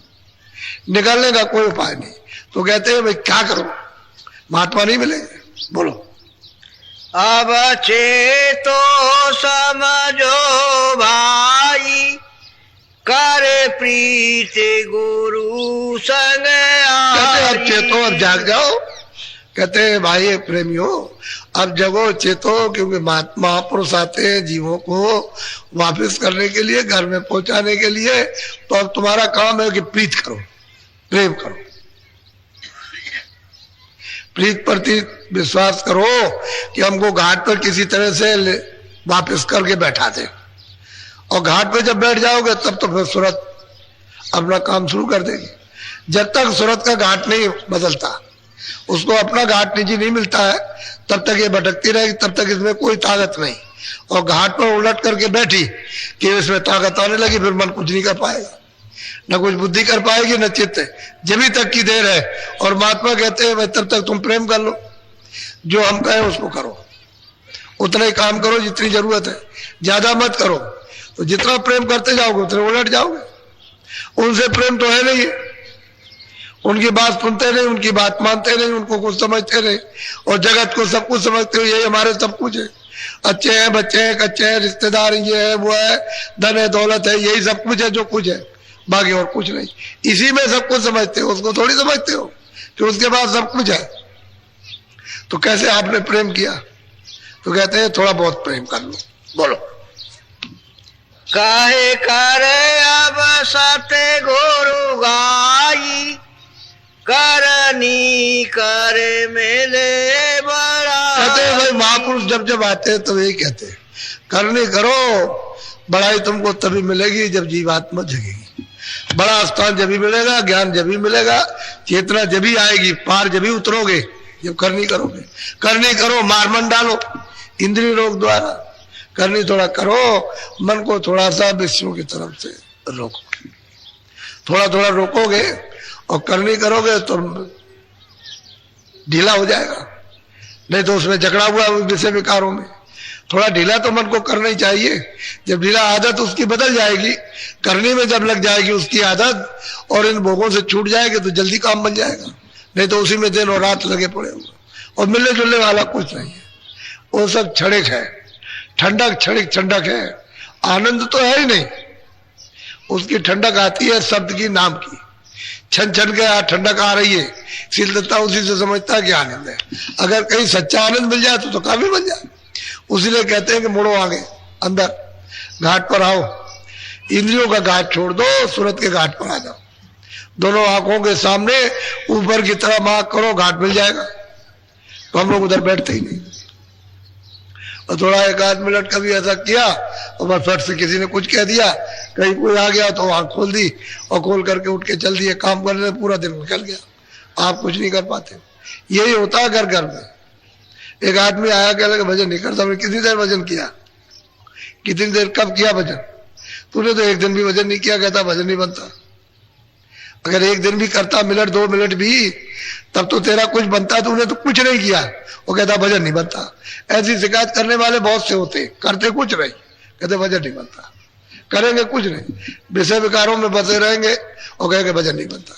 निकलने का कोई उपाय नहीं। तो कहते हैं भाई क्या करो, महात्मा नहीं मिलेंगे। बोलो। अब चेतो समझो भाई, करे प्रीत गुरु संग कहते अब चेतो, अब जाग जाओ। कहते हैं भाई प्रेमियों अब जगो चेतो, क्योंकि महापुरुष आते हैं जीवों को वापस करने के लिए, घर में पहुंचाने के लिए। तो अब तुम्हारा काम है कि प्रीत करो, प्रेम करो, प्रीत प्रति विश्वास करो कि हमको घाट पर किसी तरह से वापस करके बैठा दे। और घाट पे जब बैठ जाओगे तब तो फिर सूरत अपना काम शुरू कर देगी। जब तक सूरत का घाट नहीं बदलता उसको अपना घाट निजी नहीं मिलता है, तब तक ये भटकती रहेगी, तब तक इसमें कोई ताकत नहीं। और घाट पर उलट करके बैठी कि इसमें ताकत आने लगी, फिर मन कुछ नहीं कर पाएगा, न कुछ बुद्धि कर पाएगी न चित्त। जब तक की देर है। और महात्मा कहते हैं भाई तब तक तुम प्रेम कर लो, जो हम कहें उसको करो, उतना ही काम करो जितनी जरूरत है, ज्यादा मत करो। तो जितना प्रेम करते जाओगे उतने उलट जाओगे। उनसे प्रेम तो है नहीं, उनकी बात सुनते नहीं, उनकी बात मानते नहीं, उनको कुछ समझते नहीं, और जगत को सब कुछ समझते हो, यही हमारे सब कुछ है। अच्छे हैं, बच्चे हैं, कच्चे हैं, रिश्तेदार ये है वो है, धन है, दौलत है, यही सब कुछ है जो कुछ है, बाकी और कुछ नहीं। इसी में सब कुछ समझते हो, उसको थोड़ी समझते हो कि उसके पास सब कुछ है। तो कैसे आपने प्रेम किया? तो कहते हैं थोड़ा बहुत प्रेम कर लो। बोलो। काहे करे अब सते गुरु गाई, करनी करे मेले बड़ा। कहते हैं भाई महापुरुष जब जब आते हैं तो यही कहते हैं, करनी करो, बड़ाई तुमको तभी मिलेगी जब जीवात्मा जगेगी। बड़ा स्थान जब भी मिलेगा, ज्ञान जब भी मिलेगा, चेतना जब भी आएगी, पार जब भी उतरोगे जब करनी करोगे। करनी करो, मार मन डालो इंद्रिय रोग द्वारा। करनी थोड़ा करो, मन को थोड़ा सा विषयों की तरफ से रोको, थोड़ा थोड़ा रोकोगे और करनी करोगे तो ढीला हो जाएगा। नहीं तो उसमें जकड़ा हुआ विषय विकारों में। थोड़ा ढीला तो मन को करना ही चाहिए। जब ढीला आदत उसकी बदल जाएगी, करने में जब लग जाएगी उसकी आदत और इन भोगों से छूट जाएगी तो जल्दी काम बन जाएगा। नहीं तो उसी में दिन और रात लगे पड़े हुए और मिलने जुलने वाला कुछ नहीं है। वो सब क्षणिक है, ठंडक क्षणिक ठंडक है, आनंद तो है ही नहीं। उसकी ठंडक आती है शब्द की, नाम की। छन छन के ठंडक आ रही है, शीतलता उसी से समझता है कि आनंद है। अगर कहीं सच्चा आनंद मिल जाए तो काफी बन जाए। उसीलिए कहते हैं कि मुड़ो आगे, अंदर घाट पर आओ, इंद्रियों का घाट छोड़ दो, सूरत के घाट पर आ जाओ। दोनों आंखों के सामने ऊपर की तरफ आंख करो, घाट मिल जाएगा। तो हम लोग उधर बैठते ही नहीं। और थोड़ा एक आध मिनट कभी ऐसा किया और बस फट से किसी ने कुछ कह दिया, कहीं कोई आ गया तो आंख खोल दी और खोल करके उठ के चल दिए, काम करने में पूरा दिन निकल गया। आप कुछ नहीं कर पाते। यही होता है घर घर में। एक आदमी आया, कह लगे भजन नहीं करता। हमने कितनी देर भजन किया? कितनी देर कब किया भजन? तूने तो एक दिन भी भजन नहीं किया। कहता भजन नहीं बनता। अगर एक दिन भी करता, मिनट 2 मिनट भी, तब तो तेरा कुछ बनता। तूने तो कुछ नहीं किया। वो कहता भजन नहीं बनता। ऐसी शिकायत करने वाले बहुत से होते, करते कुछ नहीं, कहते भजन नहीं बनता। करेंगे कुछ नहीं, विषय विकारों में बसे रहेंगे और कहेंगे भजन नहीं बनता।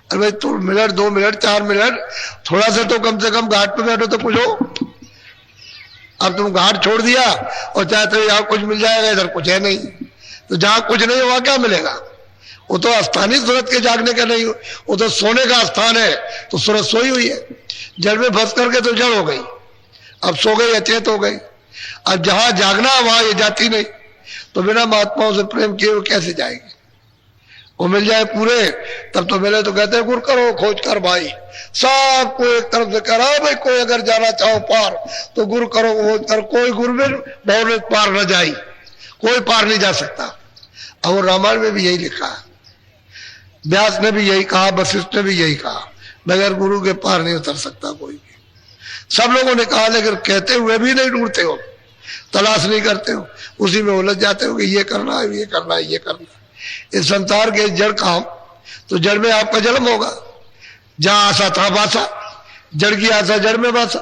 अरे भाई तू मिनट 2 मिनट 4 मिनट थोड़ा सा तो कम से कम घाट पे बैठो तो कुछ हो। अब तुम घाट छोड़ दिया और चाहते हो यहाँ कुछ मिल जाएगा, इधर कुछ है नहीं। तो जहां कुछ नहीं वहां क्या मिलेगा? वो तो स्थान ही सूरत के जागने का नहीं, वो तो सोने का स्थान है। तो सूरत सोई हुई है, जड़ में फंस करके तो जड़ हो गई, अब सो गई, अचेत हो गई। अब जहां जागना वहां ये जाती नहीं। तो बिना महात्माओं से प्रेम किए वो कैसे जाएगी? वो मिल जाए पूरे तब तो मिले। तो कहते हैं गुर करो खोज कर भाई, सबको एक तरफ से करा भाई। कोई अगर जाना चाहो पार तो गुर करो खोज कर, कोई गुर में भंवर पार न जाई, कोई पार नहीं जा सकता। और रामायण में भी यही लिखा है, व्यास ने भी यही कहा, वशिष्ठ ने भी यही कहा, बगैर गुरु के पार नहीं उतर सकता कोई भी। सब लोगों ने कहा, लेकिन कहते हुए भी नहीं ढूंढते हो, तलाश नहीं करते हो, उसी में उलझ जाते हो कि ये करना है, ये करना है, ये करना है। इस संसार के जड़ काम, तो जड़ में आपका जन्म होगा। जहां आशा था बासा, जड़ की आशा जड़ में बासा।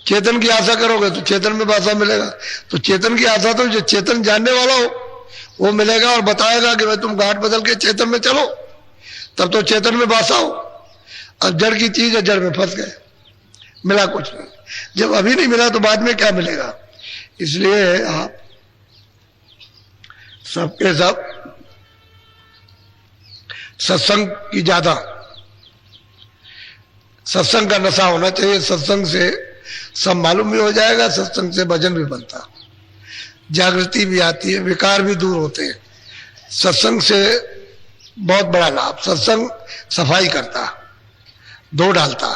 चेतन की आशा करोगे तो चेतन में बासा मिलेगा। तो चेतन की आशा तो जो चेतन जानने वाला हो वो मिलेगा और बताएगा कि भाई तुम घाट बदल के चेतन में चलो, तब तो चेतन में बासा हो। अब जड़ की चीज है, जड़ में फंस गए, मिला कुछ नहीं। जब अभी नहीं मिला तो बाद में क्या मिलेगा? इसलिए आप सबके सब सत्संग की ज्यादा, सत्संग का नशा होना चाहिए। सत्संग से सब मालूम भी हो जाएगा, सत्संग से भजन भी बनता, जागृति भी आती है, विकार भी दूर होते हैं। सत्संग से बहुत बड़ा लाभ। सत्संग सफाई करता, धो डालता,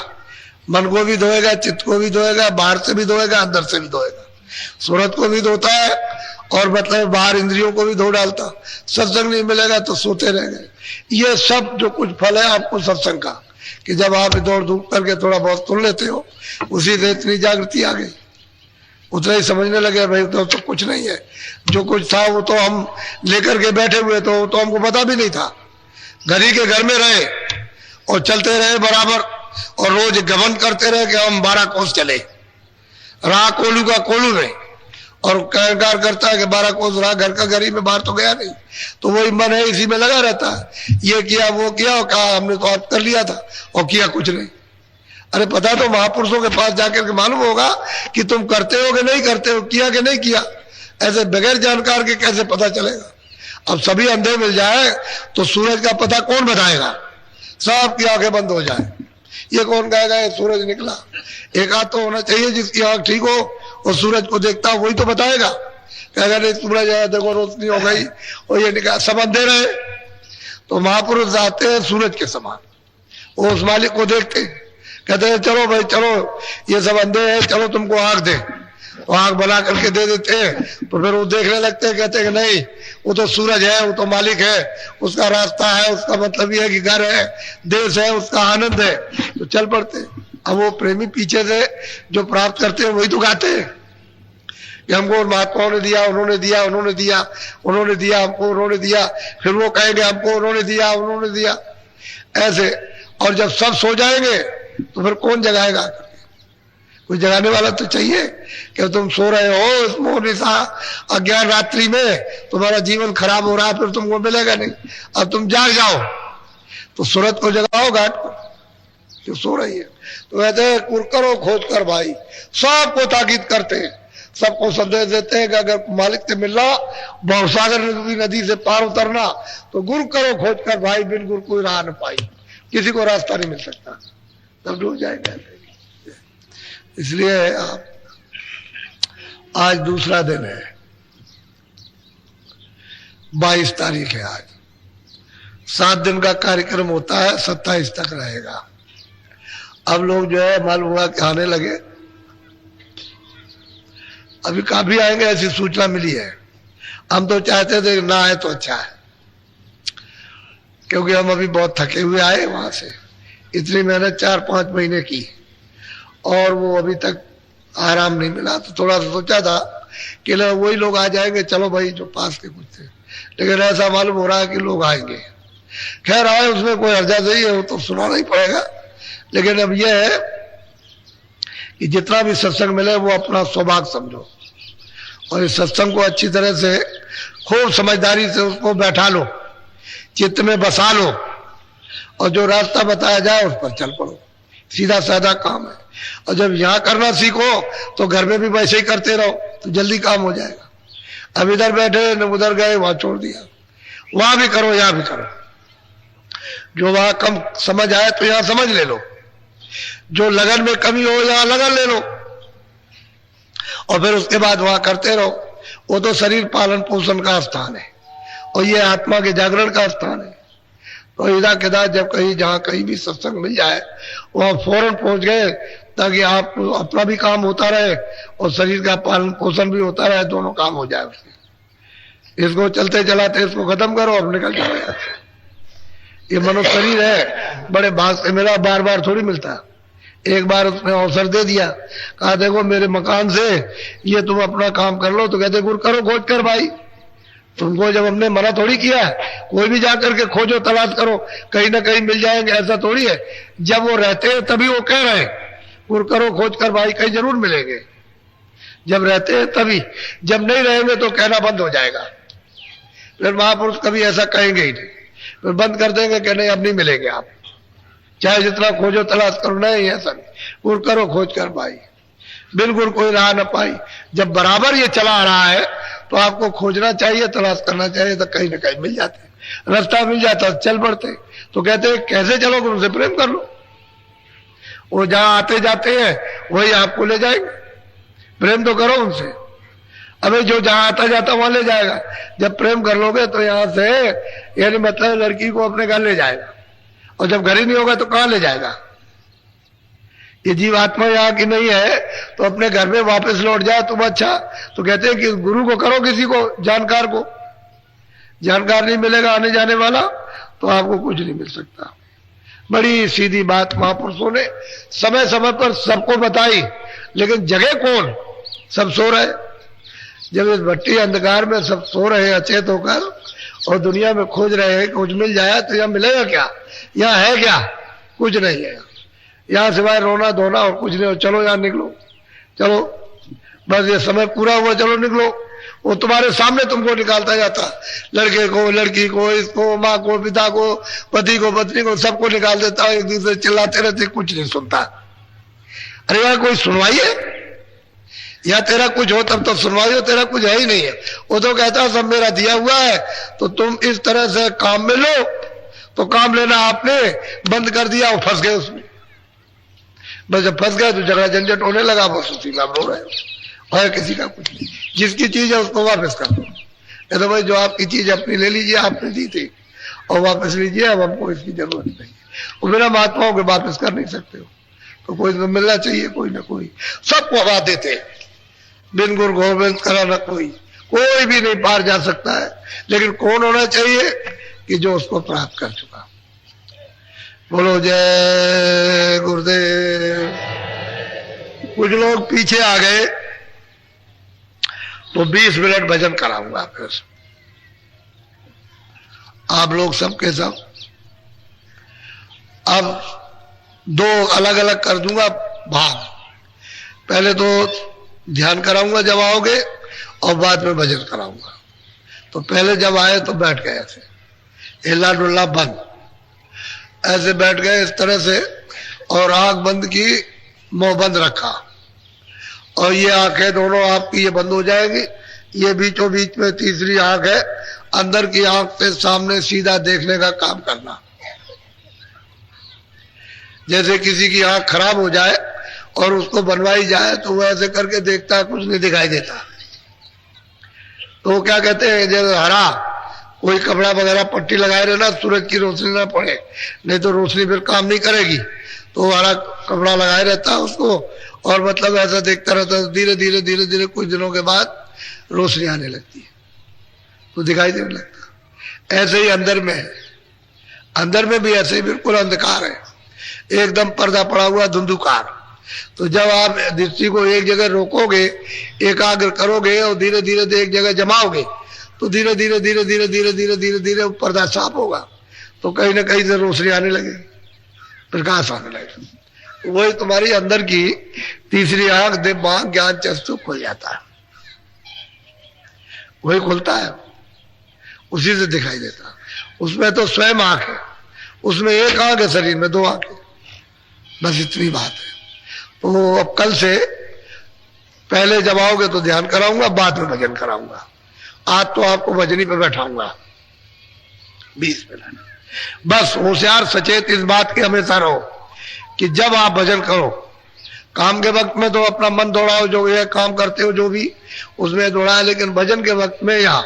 मन को भी धोएगा, चित्त को भी धोएगा, बाहर से भी धोएगा, अंदर से भी धोएगा। सूरत को भी धोता है और मतलब बाहर इंद्रियों को भी धो डालता। सत्संग नहीं मिलेगा तो सोते रह गए। ये सब जो कुछ फल है आपको सत्संग का, कि जब आप दौड़ धूप करके थोड़ा बहुत सुन लेते हो, उसी से इतनी जागृति आ गई, उतना ही समझने लगे भाई तो कुछ नहीं है, जो कुछ था वो तो हम लेकर के बैठे हुए तो हमको पता भी नहीं था। घड़ी के घर में रहे और चलते रहे बराबर, और रोज गमन करते रहे कि हम 12 कोस चले, रहा कोलू का कोलू में, और कहकार करता है कि 12 कोस रहा, घर का घर ही में, बाहर तो गया नहीं। तो वही मन है, इसी में लगा रहता है, ये किया वो किया, और कहा हमने तो आज कर लिया था और किया कुछ नहीं। अरे पता तो महापुरुषों के पास जाकर के मालूम होगा कि तुम करते हो कि नहीं करते हो, किया कि नहीं किया। ऐसे बगैर जानकार के कैसे पता चलेगा। अब सभी अंधे मिल जाए तो सूरज का पता कौन बताएगा, सबकी आंखें बंद हो जाए, ये कौन कहेगा ये सूरज निकला। एक आध तो होना चाहिए जिसकी आंख ठीक हो और सूरज को देखता हो, वही तो बताएगा। कहेगा नहीं सूरज है, देखो रोशनी हो गई और ये निकला, सब अंधे रहे। तो महापुरुष आते हैं सूरज के समान, वो उस मालिक को देखते, कहते हैं चलो भाई चलो, ये सब अंधे हैं, चलो तुमको आंख दे, तो आंख बना करके दे देते हैं। तो फिर वो देखने लगते हैं, कहते हैं कि नहीं वो तो सूरज है, वो तो मालिक है, उसका रास्ता है, उसका मतलब ये है कि घर है, देश है, उसका आनंद है, तो चल पड़ते। अब वो प्रेमी पीछे से जो प्राप्त करते हैं वही तो गाते हैं कि हमको महात्माओं ने दिया, उन्होंने दिया, उन्होंने दिया, उन्होंने दिया हमको, उन्होंने दिया, फिर वो कहेंगे हमको उन्होंने दिया, उन्होंने दिया, ऐसे। और जब सब सो जाएंगे तो फिर कौन जगाएगा, कोई जगाने वाला तो चाहिए। कि तुम सो रहे हो इस मोह निशा अज्ञान रात्रि में, तुम्हारा जीवन खराब हो रहा है, फिर तुमको मिलेगा नहीं। अब तुम जाग जाओ तो सूरत को जगाओ घाट पर जो सो रही है। तो कहते हैं कुर करो खोज कर भाई, सबको ताकीद करते हैं, सबको संदेश देते हैं कि अगर मालिक से मिलना, भवसागर नदी से पार उतरना, तो गुरु करो खोज कर भाई, बिन गुरु कोई राह न पाई, किसी को रास्ता नहीं मिल सकता, तब डूब जाएगा। इसलिए आज दूसरा दिन है, 22 तारीख है आज, 7 दिन का कार्यक्रम होता है, 27 तक रहेगा। अब लोग जो है मालूम हुआ कि आने लगे, अभी काफी आएंगे ऐसी सूचना मिली है। हम तो चाहते थे ना आए तो अच्छा है, क्योंकि हम अभी बहुत थके हुए आए वहां से, इतनी मेहनत 4-5 महीने की और वो अभी तक आराम नहीं मिला। तो थोड़ा सा सोचा था कि वही लोग आ जाएंगे, चलो भाई जो पास के कुछ थे, लेकिन ऐसा मालूम हो रहा है कि लोग आएंगे। खैर आए उसमें कोई हर्जा नहीं है, वो तो सुनाना ही पड़ेगा। लेकिन अब यह है कि जितना भी सत्संग मिले वो अपना सौभाग्य समझो और इस सत्संग को अच्छी तरह से खूब समझदारी से उसको बैठा लो, चित्त में बसा लो, और जो रास्ता बताया जाए उस पर चल पड़ो। सीधा साधा काम है। और जब यहाँ करना सीखो तो घर में भी वैसे ही करते रहो तो जल्दी काम हो जाएगा। अब इधर बैठे न उधर गए, वहां छोड़ दिया, वहां भी करो यहाँ भी करो। जो वहां कम समझ आए तो यहाँ समझ ले लो, जो लगन में कमी हो यहाँ लगन ले लो, और फिर उसके बाद वहां करते रहो। वो तो शरीर पालन पोषण का स्थान है और ये आत्मा के जागरण का स्थान है। तो इधर किधर जब कहीं जहां कहीं भी सत्संग मिल जाए वहां फौरन पहुंच गए, ताकि आपको अपना भी काम होता रहे और शरीर का पालन पोषण भी होता रहे, दोनों काम हो जाए उसके। इसको चलते चलाते इसको खत्म करो और निकल जाओ यहाँ से। ये मनुष्य शरीर है, बड़े भाग से मिला, बार बार थोड़ी मिलता। एक बार उसने अवसर दे दिया, कहा देखो मेरे मकान से ये तुम अपना काम कर लो, तो कहते गुरु करो खोज कर भाई। तुमको जब हमने मना थोड़ी किया है, कोई भी जाकर के खोजो तलाश करो, कहीं ना कहीं मिल जाएंगे, ऐसा थोड़ी है। जब वो रहते हैं तभी वो कह रहे हैं गुरु करो खोज कर भाई, कहीं जरूर मिलेंगे। जब रहते हैं तभी, जब नहीं रहेंगे तो कहना बंद हो जाएगा। फिर महापुरुष कभी ऐसा कहेंगे ही नहीं, फिर बंद कर देंगे कि नहीं अब नहीं मिलेंगे आप, चाहे जितना खोजो तलाश करो। नहीं ऐसा नहीं, गुरु करो खोज कर भाई, बिल्कुल कोई राह न पाई। जब बराबर ये चला आ रहा है तो आपको खोजना चाहिए, तलाश करना चाहिए, तो कहीं ना कहीं मिल जाते, रास्ता मिल जाता, चल पड़ते। तो कहते हैं कैसे चलोगे, उनसे प्रेम कर लो, वो जहां आते जाते हैं वही आपको ले जाएंगे, प्रेम तो करो उनसे। अबे जो जहां आता जाता वहां ले जाएगा। जब प्रेम कर लोगे तो यहां से यानी मतलब लड़की को अपने घर ले जाएगा, और जब घर ही नहीं होगा तो कहां ले जाएगा। ये जीवात्मा यहाँ की नहीं है तो अपने घर में वापस लौट जाए तुम अच्छा। तो कहते हैं कि गुरु को करो, किसी को जानकार को, जानकार नहीं मिलेगा आने जाने वाला तो आपको कुछ नहीं मिल सकता। बड़ी सीधी बात महापुरुषों ने समय समय पर सबको बताई, लेकिन जगह कौन? सब सो रहे। जब इस भट्टी अंधकार में सब सो रहे अचेत होकर और दुनिया में खोज रहे हैं कुछ मिल जाए तो यहाँ मिलेगा क्या? यहाँ है क्या? कुछ नहीं है यहाँ सिवाय रोना धोना और कुछ नहीं। चलो यहाँ निकलो, चलो बस ये समय पूरा हुआ, चलो निकलो। वो तुम्हारे सामने तुमको निकालता जाता, लड़के को, लड़की को, इसको, माँ को, पिता को, पति को, पत्नी को, सबको निकाल देता। एक दूसरे चिल्लाते रहते, कुछ नहीं सुनता। अरे यार कोई सुनवाई है? या तेरा कुछ हो तब तो सुनवाई हो, तेरा कुछ है ही नहीं है। वो तो कहता सब मेरा दिया हुआ है, तो तुम इस तरह से काम में लो। तो काम लेना आपने बंद कर दिया और फंस गए उसमें। बस जब फंस गए तो झगड़ा झंझट होने लगा, बस उसी में आप रो रहे हो। और किसी का कुछ नहीं, जिसकी चीज है उसको वापस कर दो। नहीं तो भाई जो आपकी चीज अपनी ले लीजिए, आपने दी थी और वापस लीजिए, अब हमको इसकी जरूरत नहीं है। वो बिना महात्माओं के वापस कर नहीं सकते हो, तो कोई तो मिलना चाहिए, कोई ना कोई। सबको हवा देते, बिन गुरु गोविंद करा न कोई भी नहीं पार जा सकता है। लेकिन कौन होना चाहिए कि जो उसको प्राप्त कर चुका। बोलो जय गुरुदेव। कुछ लोग पीछे आ गए तो 20 मिनट भजन कराऊंगा फिर। आप लोग सबके सब अब 2 अलग अलग कर दूंगा भाग। पहले तो ध्यान कराऊंगा जब आओगे और बाद में भजन कराऊंगा। तो पहले जब आए तो बैठ गए ऐसे, हिला डुल्ला बंद, ऐसे बैठ गए इस तरह से, और आंख बंद की, मुंह बंद रखा, और ये आंखें दोनों आपकी ये बंद हो जाएंगी। ये बीचों बीच में तीसरी आंख है, अंदर की आंख से सामने सीधा देखने का काम करना। जैसे किसी की आंख खराब हो जाए और उसको बनवाई जाए तो वो ऐसे करके देखता है, कुछ नहीं दिखाई देता। तो वो क्या कहते हैं, जैसे हरा कोई कपड़ा वगैरह पट्टी लगाए रहना, सूरज की रोशनी ना पड़े, नहीं तो रोशनी फिर काम नहीं करेगी। तो हरा कपड़ा लगाए रहता है उसको, और मतलब ऐसा देखता रहता है। धीरे धीरे धीरे धीरे कुछ दिनों के बाद रोशनी आने लगती है तो दिखाई देने लगता। ऐसे ही अंदर में है, अंदर में भी ऐसे ही बिल्कुल अंधकार है, एकदम पर्दा पड़ा हुआ धुंधुकार। तो जब आप दृष्टि को एक जगह रोकोगे, एकाग्र करोगे और धीरे धीरे एक जगह जमाओगे, तो धीरे धीरे धीरे धीरे धीरे धीरे धीरे धीरे पर्दा साफ होगा, तो कहीं ना कहीं से रोशनी आने लगेगी, प्रकाश आने लगेगा। वही तुम्हारी अंदर की तीसरी आंख, दिमाग, ज्ञान चक्षु खुल जाता है, वही खुलता है, उसी से दिखाई देता है। उसमें तो स्वयं आंख है, उसमें एक आंख है, शरीर में 2 आंखें, बस इतनी बात है। तो अब कल से पहले जब आओगे तो ध्यान कराऊंगा, बाद में भजन कराऊंगा। आज तो आपको भजनी पे बैठाऊंगा 20 मिनट। बस होशियार सचेत इस बात के हमेशा रहो कि जब आप भजन करो, काम के वक्त में तो अपना मन दौड़ाओ, जो ये काम करते हो जो भी उसमें दौड़ाए, लेकिन भजन के वक्त में यहाँ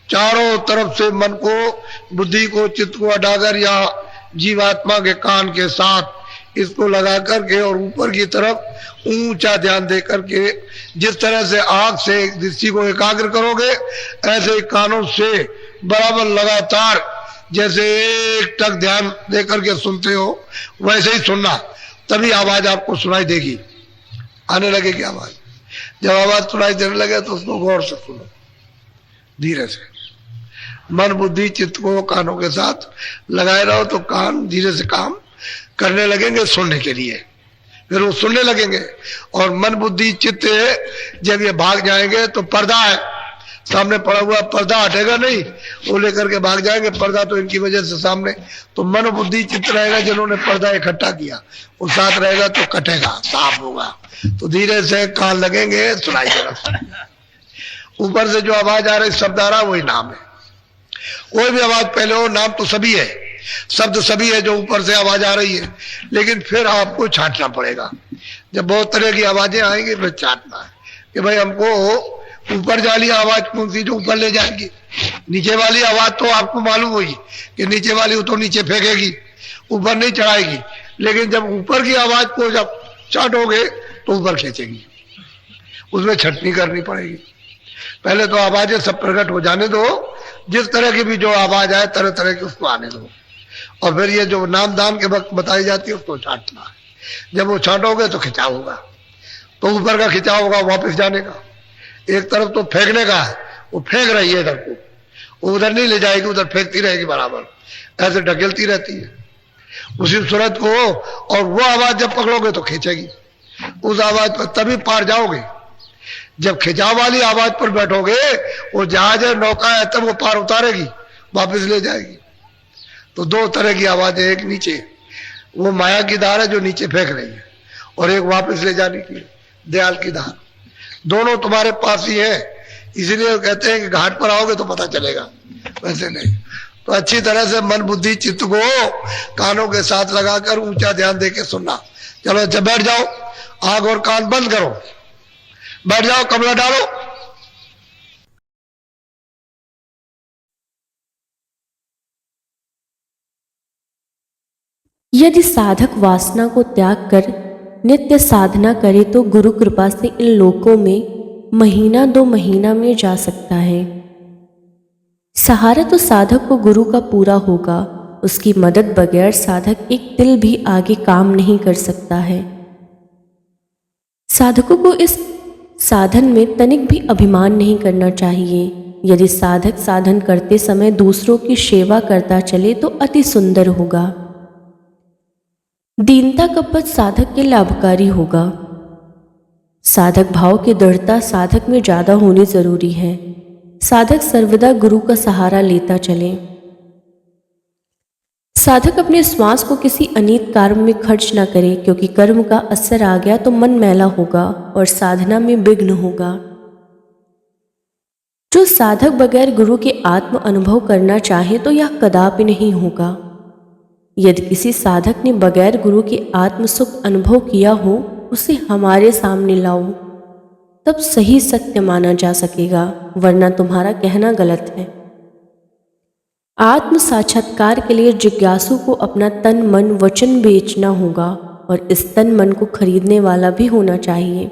चारों तरफ से मन को, बुद्धि को, चित्त को हटाकर यहाँ जीवात्मा के कान के साथ इसको लगा करके और ऊपर की तरफ ऊंचा ध्यान दे करके, जिस तरह से आंख से दृष्टि को एकाग्र करोगे, ऐसे ही कानों से बराबर लगातार जैसे एक टक ध्यान दे करके सुनते हो, वैसे ही सुनना, तभी आवाज आपको सुनाई देगी, आने लगेगी आवाज। जब आवाज सुनाई देने लगे तो उसको गौर से सुनो, धीरे से। मन बुद्धि चित्त को कानों के साथ लगाए रहो तो कान धीरे से काम करने लगेंगे सुनने के लिए, फिर वो सुनने लगेंगे। और मन बुद्धि चित्त जब ये भाग जाएंगे तो पर्दा है, सामने पड़ा हुआ पर्दा हटेगा नहीं, वो लेकर के भाग जाएंगे। पर्दा तो इनकी वजह से सामने, तो मन बुद्धि चित्त रहेगा, जिन्होंने पर्दा इकट्ठा किया वो साथ रहेगा तो कटेगा, साफ होगा। तो धीरे से कान लगेंगे, सुनाई देगा। ऊपर से जो आवाज आ रही शब्द आ रहा वही नाम है। कोई भी आवाज पहले हो, नाम तो सभी है, शब्द सभी है जो ऊपर से आवाज आ रही है, लेकिन फिर आपको छांटना पड़ेगा। जब बहुत तरह की आवाजें आएंगी फिर छांटना है कि भाई हमको ऊपर वाली आवाज कौन सी जो ऊपर ले जाएगी, नीचे वाली आवाज तो आपको मालूम होगी कि नीचे वाली वो तो नीचे फेंकेगी, ऊपर नहीं चढ़ाएगी। लेकिन जब ऊपर की आवाज को जब चाटोगे तो ऊपर खींचेगी, उसमें छटनी करनी पड़ेगी। पहले तो आवाजें सब प्रकट हो जाने दो, जिस तरह की भी जो आवाज आए तरह तरह की उसको आने दो, और फिर ये जो नाम दान के वक्त बताई जाती है उसको छांटना है। जब वो छांटोगे तो खिंचाव होगा, तो ऊपर का खिंचाव होगा वापस जाने का। एक तरफ तो फेंकने का है, वो फेंक रही है इधर को, वो उधर नहीं ले जाएगी, उधर फेंकती रहेगी बराबर, ऐसे ढकेलती रहती है उसी सूरत को। और वो आवाज जब पकड़ोगे तो खींचेगी, उस आवाज पर तभी पार जाओगे। जब खिंचाव वाली आवाज पर बैठोगे, वो जहाज है, नौका है, तब वो पार उतारेगी, वापस ले जाएगी। तो दो तरह की आवाज है, एक नीचे वो माया की धार है जो नीचे फेंक रही है, और एक वापस ले जाने की दयाल की धार। दोनों तुम्हारे पास ही है, इसलिए कहते हैं कि घाट पर आओगे तो पता चलेगा, वैसे नहीं। तो अच्छी तरह से मन बुद्धि चित्त को कानों के साथ लगाकर ऊंचा ध्यान देके सुनना। चलो अच्छा बैठ जाओ, आंख और कान बंद करो, बैठ जाओ, कमला डालो। यदि साधक वासना को त्याग कर नित्य साधना करे तो गुरु कृपा से इन लोकों में महीना 2 महीना में जा सकता है। सहारा तो साधक को गुरु का पूरा होगा, उसकी मदद बगैर साधक एक तिल भी आगे काम नहीं कर सकता है। साधकों को इस साधन में तनिक भी अभिमान नहीं करना चाहिए। यदि साधक साधन करते समय दूसरों की सेवा करता चले तो अति सुंदर होगा। दीनता का पथ साधक के लाभकारी होगा। साधक भाव की दृढ़ता साधक में ज्यादा होनी जरूरी है। साधक सर्वदा गुरु का सहारा लेता चले। साधक अपने श्वास को किसी अनीत कर्म में खर्च न करे, क्योंकि कर्म का असर आ गया तो मन मैला होगा और साधना में विघ्न होगा। जो साधक बगैर गुरु के आत्म अनुभव करना चाहे तो यह कदापि नहीं होगा। यदि किसी साधक ने बगैर गुरु के आत्म सुख अनुभव किया हो, उसे हमारे सामने लाओ, तब सही सत्य माना जा सकेगा, वरना तुम्हारा कहना गलत है। आत्म साक्षात्कार के लिए जिज्ञासु को अपना तन मन वचन बेचना होगा, और इस तन मन को खरीदने वाला भी होना चाहिए।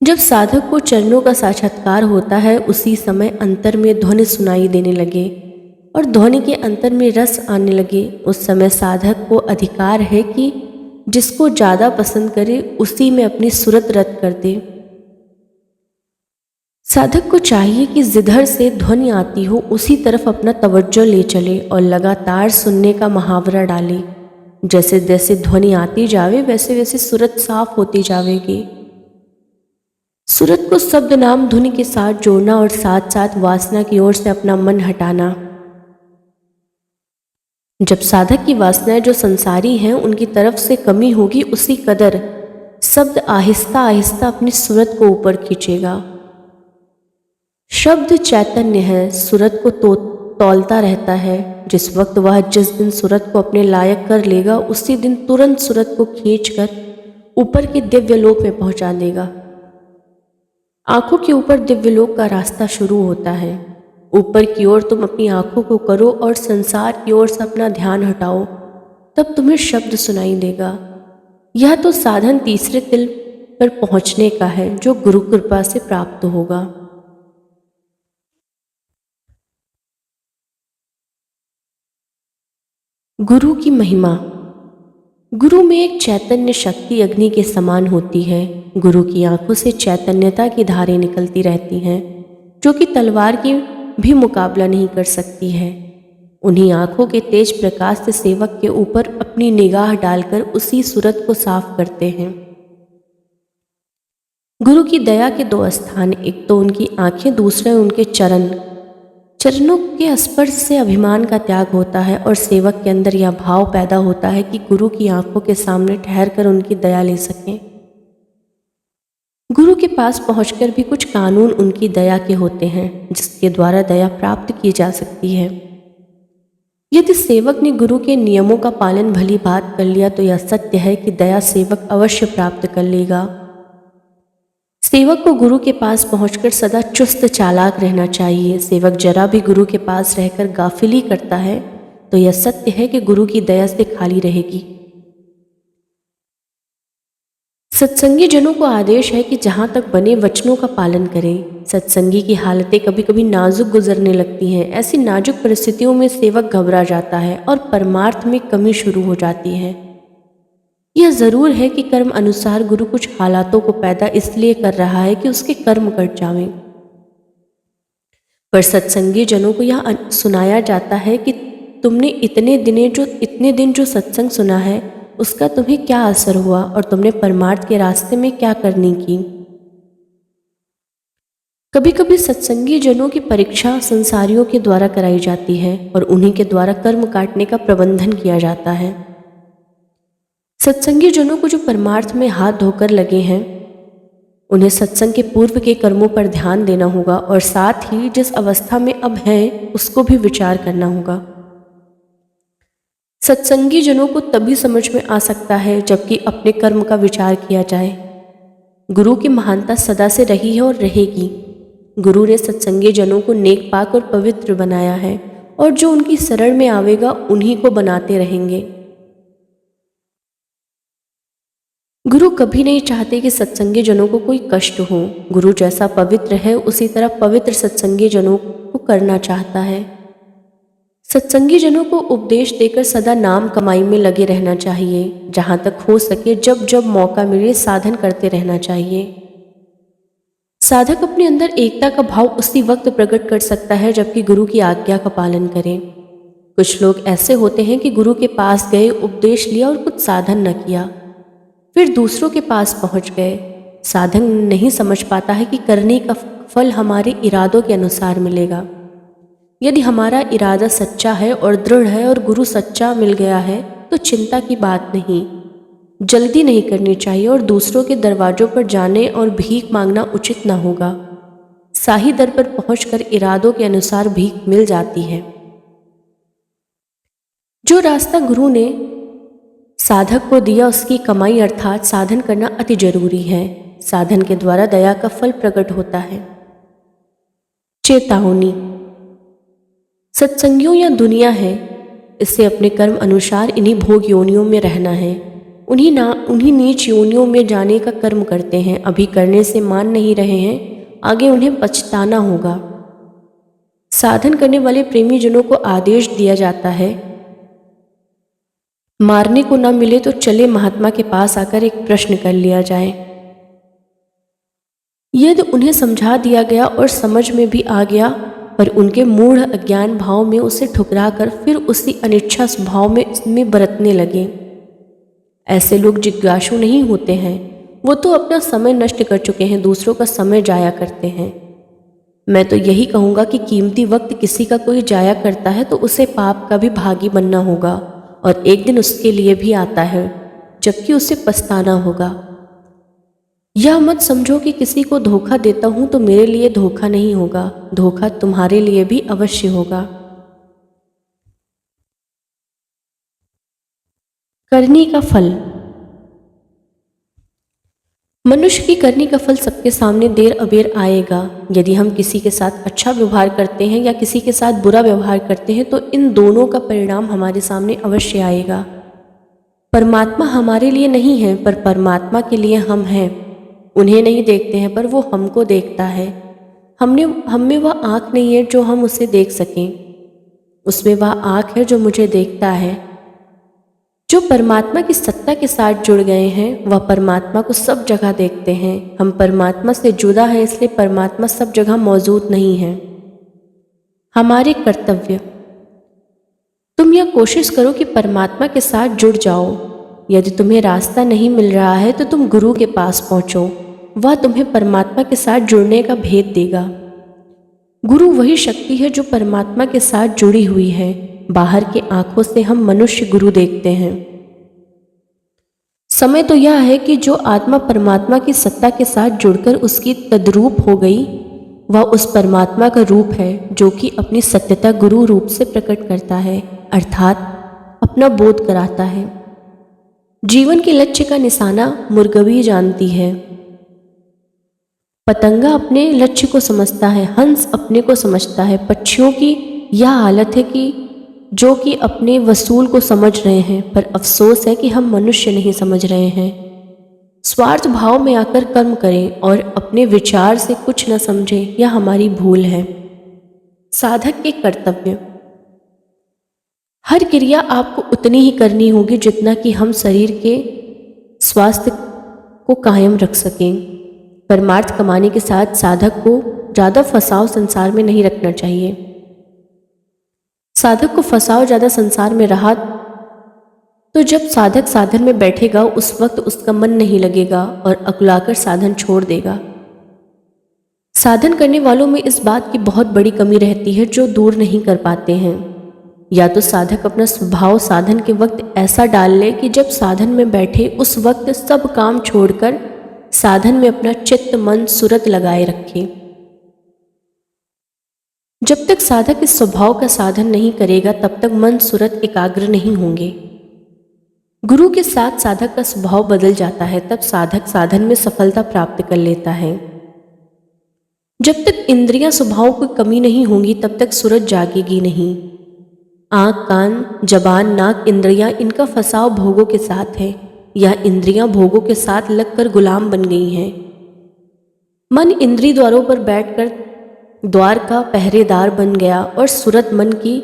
जब साधक को चरणों का साक्षात्कार होता है, उसी समय अंतर में ध्वनि सुनाई देने लगे और ध्वनि के अंतर में रस आने लगे, उस समय साधक को अधिकार है कि जिसको ज्यादा पसंद करे उसी में अपनी सुरत रत कर दे। साधक को चाहिए कि जिधर से ध्वनि आती हो उसी तरफ अपना तवज्जो ले चले और लगातार सुनने का मुहावरा डाले। जैसे जैसे ध्वनि आती जावे वैसे वैसे सुरत साफ होती जावेगी। सुरत को शब्द नाम धुनि के साथ जोड़ना और साथ साथ वासना की ओर से अपना मन हटाना। जब साधक की वासनाएं जो संसारी हैं उनकी तरफ से कमी होगी, उसी कदर शब्द आहिस्ता आहिस्ता अपनी सुरत को ऊपर खींचेगा। शब्द चैतन्य है, सुरत को तौलता रहता है। जिस वक्त वह जिस दिन सुरत को अपने लायक कर लेगा, उसी दिन तुरंत सुरत को खींचकर ऊपर के दिव्यलोक में पहुंचा देगा। आंखों के ऊपर दिव्यलोक का रास्ता शुरू होता है। ऊपर की ओर तुम अपनी आंखों को करो और संसार की ओर से अपना ध्यान हटाओ, तब तुम्हें शब्द सुनाई देगा। यह तो साधन तीसरे तिल पर पहुंचने का है, जो गुरु कृपा से प्राप्त होगा। गुरु की महिमा। गुरु में एक चैतन्य शक्ति अग्नि के समान होती है। गुरु की आंखों से चैतन्यता की धारें निकलती रहती हैं, जो कि तलवार की भी मुकाबला नहीं कर सकती है। उन्हीं आंखों के तेज प्रकाश से सेवक के ऊपर अपनी निगाह डालकर उसी सूरत को साफ करते हैं। गुरु की दया के 2 स्थान, एक तो उनकी आंखें, दूसरे उनके चरणों के स्पर्श से अभिमान का त्याग होता है और सेवक के अंदर यह भाव पैदा होता है कि गुरु की आंखों के सामने ठहरकर उनकी दया ले सकें। गुरु के पास पहुंचकर भी कुछ कानून उनकी दया के होते हैं, जिसके द्वारा दया प्राप्त की जा सकती है। यदि सेवक ने गुरु के नियमों का पालन भली बात कर लिया तो यह सत्य है कि दया सेवक अवश्य प्राप्त कर लेगा। सेवक को गुरु के पास पहुंचकर सदा चुस्त चालाक रहना चाहिए। सेवक जरा भी गुरु के पास रहकर गाफिली करता है तो यह सत्य है कि गुरु की दया से खाली रहेगी। सत्संगी जनों को आदेश है कि जहाँ तक बने वचनों का पालन करें। सत्संगी की हालतें कभी कभी नाजुक गुजरने लगती हैं। ऐसी नाजुक परिस्थितियों में सेवक घबरा जाता है और परमार्थ में कमी शुरू हो जाती है। यह जरूर है कि कर्म अनुसार गुरु कुछ हालातों को पैदा इसलिए कर रहा है कि उसके कर्म कट जावें। पर सत्संगी जनों को यह सुनाया जाता है कि तुमने इतने दिन जो सत्संग सुना है उसका तुम्हें क्या असर हुआ और तुमने परमार्थ के रास्ते में क्या करनी की। कभी कभी सत्संगी जनों की परीक्षा संसारियों के द्वारा कराई जाती है और उन्हीं के द्वारा कर्म काटने का प्रबंधन किया जाता है। सत्संगी जनों को जो परमार्थ में हाथ धोकर लगे हैं उन्हें सत्संग के पूर्व के कर्मों पर ध्यान देना होगा और साथ ही जिस अवस्था में अब हैं उसको भी विचार करना होगा। सत्संगी जनों को तभी समझ में आ सकता है जबकि अपने कर्म का विचार किया जाए। गुरु की महानता सदा से रही है और रहेगी। गुरु ने सत्संगी जनों को नेक पाक और पवित्र बनाया है और जो उनकी शरण में आवेगा उन्हीं को बनाते रहेंगे। गुरु कभी नहीं चाहते कि सत्संगी जनों को कोई कष्ट हो। गुरु जैसा पवित्र है उसी तरह पवित्र सत्संगी जनों को करना चाहता है। सत्संगी जनों को उपदेश देकर सदा नाम कमाई में लगे रहना चाहिए। जहाँ तक हो सके जब जब मौका मिले साधन करते रहना चाहिए। साधक अपने अंदर एकता का भाव उसी वक्त प्रकट कर सकता है जबकि गुरु की आज्ञा का पालन करे। कुछ लोग ऐसे होते हैं कि गुरु के पास गए, उपदेश लिया और कुछ साधन न किया, फिर दूसरों के पास पहुंच गए। साधक नहीं समझ पाता है कि करने का फल हमारे इरादों के अनुसार मिलेगा। यदि हमारा इरादा सच्चा है और दृढ़ है और गुरु सच्चा मिल गया है तो चिंता की बात नहीं। जल्दी नहीं करनी चाहिए और दूसरों के दरवाजों पर जाने और भीख मांगना उचित ना होगा। साही दर पर पहुंचकर इरादों के अनुसार भीख मिल जाती है। जो रास्ता गुरु ने साधक को दिया उसकी कमाई अर्थात साधन करना अति जरूरी है। साधन के द्वारा दया का फल प्रकट होता है। चेतावनी, सत्संगियों या दुनिया है, इससे अपने कर्म अनुसार इन्हीं भोग योनियों में रहना है। उन्हीं नीच योनियों में जाने का कर्म करते हैं। अभी करने से मान नहीं रहे हैं, आगे उन्हें पछताना होगा। साधन करने वाले प्रेमी जनों को आदेश दिया जाता है, मारने को ना मिले तो चले महात्मा के पास आकर एक प्रश्न कर लिया जाए। यदि उन्हें समझा दिया गया और समझ में भी आ गया पर उनके मूढ़ अज्ञान भाव में उसे ठुकरा कर फिर उसी अनिच्छा स्वभाव में बरतने लगे। ऐसे लोग जिज्ञासु नहीं होते हैं। वो तो अपना समय नष्ट कर चुके हैं, दूसरों का समय जाया करते हैं। मैं तो यही कहूँगा कि कीमती वक्त किसी का कोई जाया करता है तो उसे पाप का भी भागी बनना होगा और एक दिन उसके लिए भी आता है जबकि उसे पछताना होगा। यह मत समझो कि किसी को धोखा देता हूं तो मेरे लिए धोखा नहीं होगा, धोखा तुम्हारे लिए भी अवश्य होगा। करनी का फल, मनुष्य की करनी का फल सबके सामने देर अबेर आएगा। यदि हम किसी के साथ अच्छा व्यवहार करते हैं या किसी के साथ बुरा व्यवहार करते हैं तो इन दोनों का परिणाम हमारे सामने अवश्य आएगा। परमात्मा हमारे लिए नहीं है पर परमात्मा के लिए हम हैं। उन्हें नहीं देखते हैं पर वो हमको देखता है। हम में वह आँख नहीं है जो हम उसे देख सकें, उसमें वह आँख है जो मुझे देखता है। जो परमात्मा की सत्ता के साथ जुड़ गए हैं वह परमात्मा को सब जगह देखते हैं। हम परमात्मा से जुदा है इसलिए परमात्मा सब जगह मौजूद नहीं है। हमारे कर्तव्य, तुम यह कोशिश करो कि परमात्मा के साथ जुड़ जाओ। यदि तुम्हें रास्ता नहीं मिल रहा है तो तुम गुरु के पास पहुंचो, वह तुम्हें परमात्मा के साथ जुड़ने का भेद देगा। गुरु वही शक्ति है जो परमात्मा के साथ जुड़ी हुई है। बाहर की आंखों से हम मनुष्य गुरु देखते हैं। समय तो यह है कि जो आत्मा परमात्मा की सत्ता के साथ जुड़कर उसकी तद्रूप हो गई वह उस परमात्मा का रूप है जो कि अपनी सत्यता गुरु रूप से प्रकट करता है, अर्थात अपना बोध कराता है। जीवन के लक्ष्य का निशाना मुर्गवी जानती है। पतंगा अपने लक्ष्य को समझता है, हंस अपने को समझता है। पक्षियों की यह हालत है कि जो कि अपने वसूल को समझ रहे हैं, पर अफसोस है कि हम मनुष्य नहीं समझ रहे हैं। स्वार्थ भाव में आकर कर्म करें और अपने विचार से कुछ न समझें, यह हमारी भूल है। साधक के कर्तव्य। हर क्रिया आपको उतनी ही करनी होगी जितना कि हम शरीर के स्वास्थ्य को कायम रख सकें। परमार्थ कमाने के साथ साधक को ज़्यादा फंसाव संसार में नहीं रखना चाहिए। साधक को फंसाव ज़्यादा संसार में रहा तो जब साधक साधन में बैठेगा उस वक्त उसका मन नहीं लगेगा और अकुलाकर साधन छोड़ देगा। साधन करने वालों में इस बात की बहुत बड़ी कमी रहती है जो दूर नहीं कर पाते हैं। या तो साधक अपना स्वभाव साधन के वक्त ऐसा डाल ले कि जब साधन में बैठे उस वक्त सब काम छोड़कर साधन में अपना चित्त मन सूरत लगाए रखे। जब तक साधक इस स्वभाव का साधन नहीं करेगा तब तक मन सूरत एकाग्र नहीं होंगे। गुरु के साथ साधक का स्वभाव बदल जाता है, तब साधक साधन में सफलता प्राप्त कर लेता है। जब तक इंद्रियां स्वभाव की कमी नहीं होंगी तब तक सूरत जागेगी नहीं। आँख, कान, जबान, नाक, इंद्रियां, इनका फंसाव भोगों के साथ है। यह इंद्रियां भोगों के साथ लगकर गुलाम बन गई हैं। मन इंद्रिय द्वारों पर बैठकर द्वार का पहरेदार बन गया और सूरत मन की